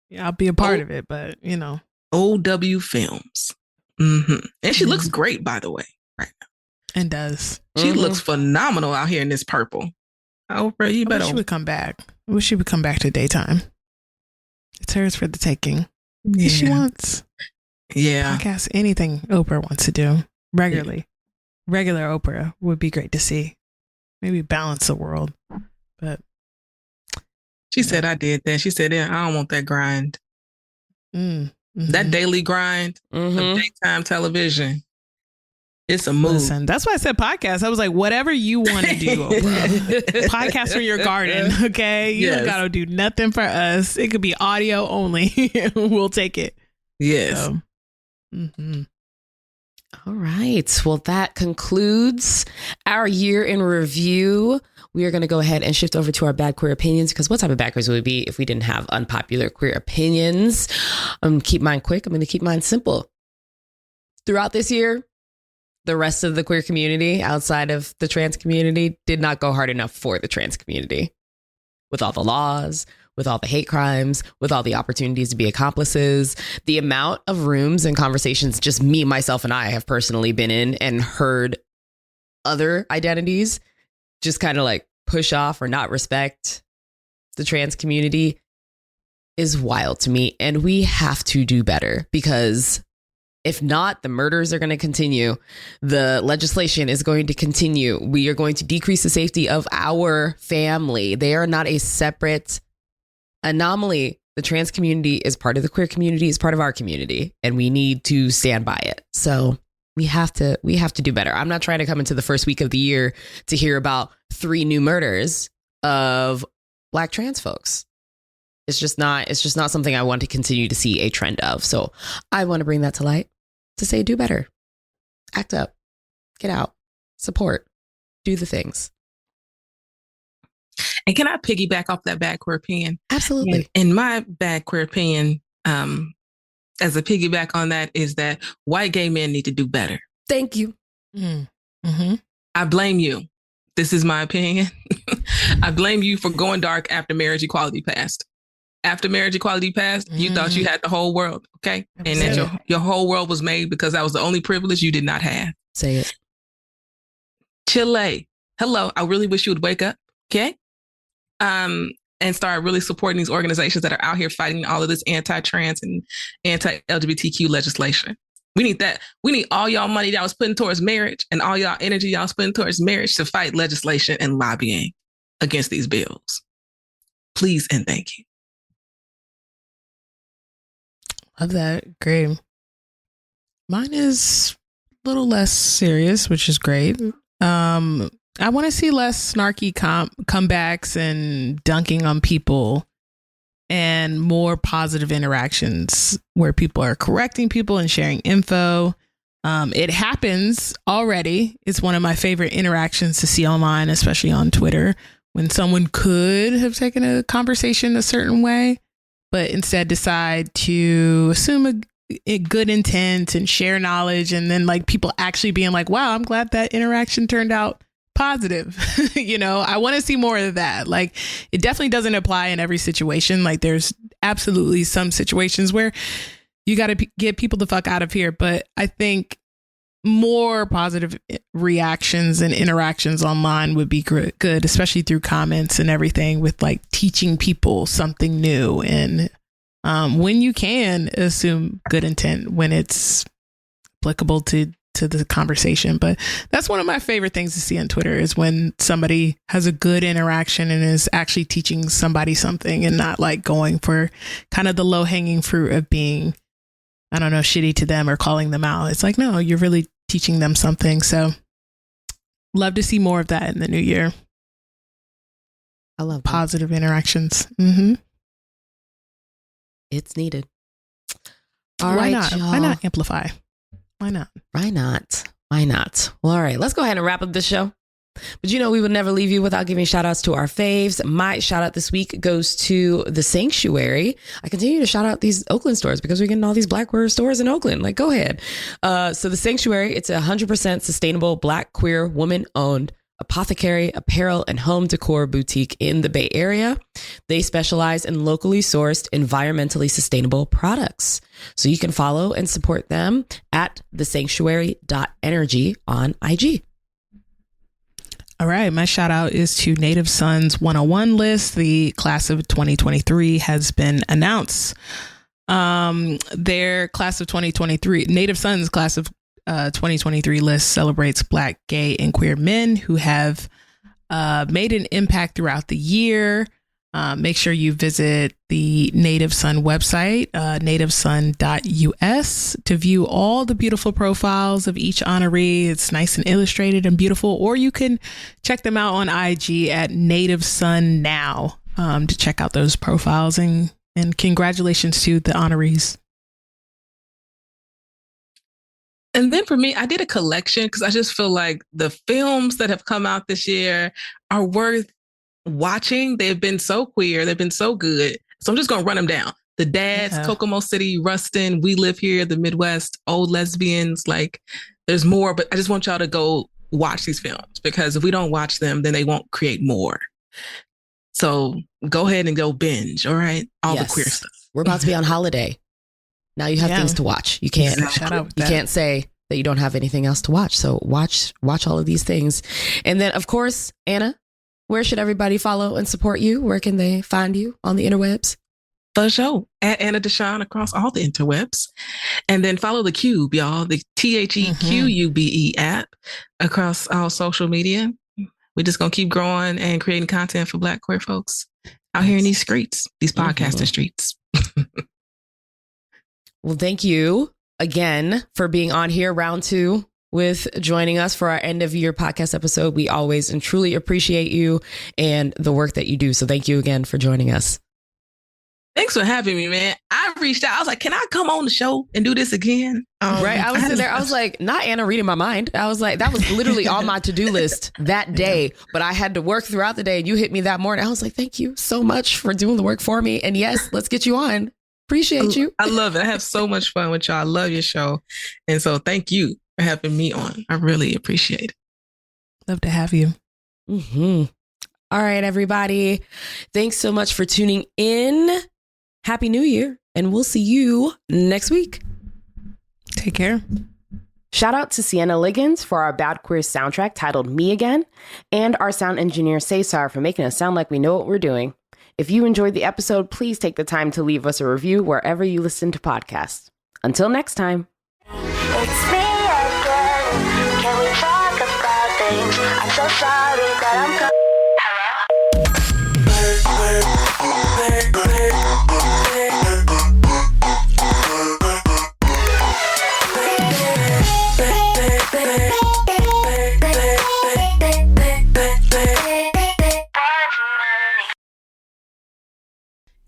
Yeah, I'll be a part of it, but you know. OW Films. Mm-hmm. And she looks great, by the way, right now. And does. She looks phenomenal out here in this purple. Oprah, you better. I wish she would come back. I wish she would come back to daytime. It's hers for the taking. Yeah. If she wants. Yeah. Podcast, anything Oprah wants to do regularly. Yeah. Regular Oprah would be great to see. Maybe balance the world. But she said, I did that. She said, yeah, I don't want that grind. That daily grind of daytime television. It's a move. Listen, that's why I said podcast. I was like, whatever you want to do, Oprah. Podcast for your garden, okay? You don't got to do nothing for us. It could be audio only. We'll take it. Yes. So, All right. Well, that concludes our year in review. We are going to go ahead and shift over to our bad queer opinions, because what type of bad queers would we be if we didn't have unpopular queer opinions? Keep mine quick. I'm going to keep mine simple. Throughout this year, the rest of the queer community outside of the trans community did not go hard enough for the trans community. With all the laws, with all the hate crimes, with all the opportunities to be accomplices, the amount of rooms and conversations just me, myself, and I have personally been in and heard other identities just kind of like push off or not respect the trans community is wild to me. And we have to do better, because if not, the murders are going to continue. The legislation is going to continue. We are going to decrease the safety of our family. They are not a separate anomaly. The trans community is part of the queer community, is part of our community, and we need to stand by it. So we have to do better. I'm not trying to come into the first week of the year to hear about 3 new murders of Black trans folks. It's just not something I want to continue to see a trend of. So I want to bring that to light to say, do better, act up, get out, support, do the things. And can I piggyback off that bad queer opinion? Absolutely. In my bad queer opinion, as a piggyback on that, is that white gay men need to do better. Thank you. Mm-hmm. I blame you. This is my opinion. I blame you for going dark after marriage equality passed. After marriage equality passed, you thought you had the whole world, okay? And that your whole world was made because that was the only privilege you did not have. Say it. Chile, hello. I really wish you would wake up, okay? And start really supporting these organizations that are out here fighting all of this anti-trans and anti-LGBTQ legislation. We need that. We need all y'all money that was putting towards marriage and all y'all energy y'all was putting towards marriage to fight legislation and lobbying against these bills. Please and thank you. Love that. Great. Mine is a little less serious, which is great. I want to see less snarky comebacks and dunking on people and more positive interactions where people are correcting people and sharing info. It happens already. It's one of my favorite interactions to see online, especially on Twitter, when someone could have taken a conversation a certain way, but instead decide to assume a good intent and share knowledge. And then like people actually being like, wow, I'm glad that interaction turned out positive. You know, I want to see more of that. Like it definitely doesn't apply in every situation. Like there's absolutely some situations where you got to get people the fuck out of here. But I think more positive reactions and interactions online would be good, especially through comments and everything, with like teaching people something new. And when you can assume good intent when it's applicable to the conversation. But that's one of my favorite things to see on Twitter is when somebody has a good interaction and is actually teaching somebody something and not like going for kind of the low hanging fruit of being, I don't know, shitty to them or calling them out. It's like, no, you're really teaching them something. So love to see more of that in the new year. I love positive interactions. Mm-hmm. It's needed. Why not? Y'all. Why not amplify? Why not? Why not? Why not? Well, all right, let's go ahead and wrap up the show. But you know, we would never leave you without giving shout outs to our faves. My shout out this week goes to The Sanctuary. I continue to shout out these Oakland stores because we're getting all these Black queer stores in Oakland. Like, go ahead. So The Sanctuary, it's 100% sustainable Black queer woman owned apothecary, apparel, and home decor boutique in the Bay Area. They specialize in locally sourced, environmentally sustainable products. So you can follow and support them at thesanctuary.energy on IG. All right. My shout out is to Native Sons 101 list. The class of 2023 has been announced. Their class of 2023, Native Sons class of 2023 list celebrates Black, gay, and queer men who have made an impact throughout the year. Make sure you visit the Native Son website, nativeson.us, to view all the beautiful profiles of each honoree. It's nice and illustrated and beautiful. Or you can check them out on IG at Native Son Now to check out those profiles. And congratulations to the honorees. And then for me, I did a collection because I just feel like the films that have come out this year are worth watching. They've been so queer. They've been so good. So I'm just going to run them down. The Dads, Kokomo City, Rustin, We Live Here, The Midwest, Old Lesbians. Like there's more, but I just want y'all to go watch these films because if we don't watch them, then they won't create more. So go ahead and go binge. All right. All the queer stuff. We're about to be on holiday. Now you have things to watch. You can't you can't say that you don't have anything else to watch. So watch all of these things. And then of course, Anna, where should everybody follow and support you? Where can they find you on the interwebs? For sure. At Anna DeShawn across all the interwebs. And then follow the Cube, y'all. The TheQube app across all social media. We're just going to keep growing and creating content for Black queer folks out here in these streets, these podcasting streets. Well, thank you again for being on here, round 2, with joining us for our end of year podcast episode. We always and truly appreciate you and the work that you do. So thank you again for joining us. Thanks for having me, man. I reached out. I was like, can I come on the show and do this again? Right. I was sitting there. I was like, not Anna reading my mind. I was like, that was literally on my to-do list that day. But I had to work throughout the day and you hit me that morning. I was like, thank you so much for doing the work for me. And yes, let's get you on. Appreciate you. I love it. I have so much fun with y'all. I love your show. And so thank you for having me on. I really appreciate it. Love to have you. Mm-hmm. All right, everybody. Thanks so much for tuning in. Happy New Year. And we'll see you next week. Take care. Shout out to Sienna Liggins for our Bad Queer soundtrack titled Me Again, and our sound engineer Cesar for making us sound like we know what we're doing. If you enjoyed the episode, please take the time to leave us a review wherever you listen to podcasts. Until next time. It's me again. Can we talk about things? I'm so sorry that I'm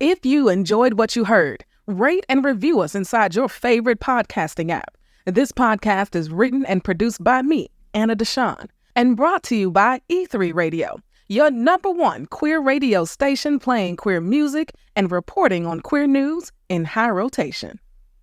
If you enjoyed what you heard, rate and review us inside your favorite podcasting app. This podcast is written and produced by me, Anna DeShawn, and brought to you by E3 Radio, your #1 queer radio station playing queer music and reporting on queer news in high rotation.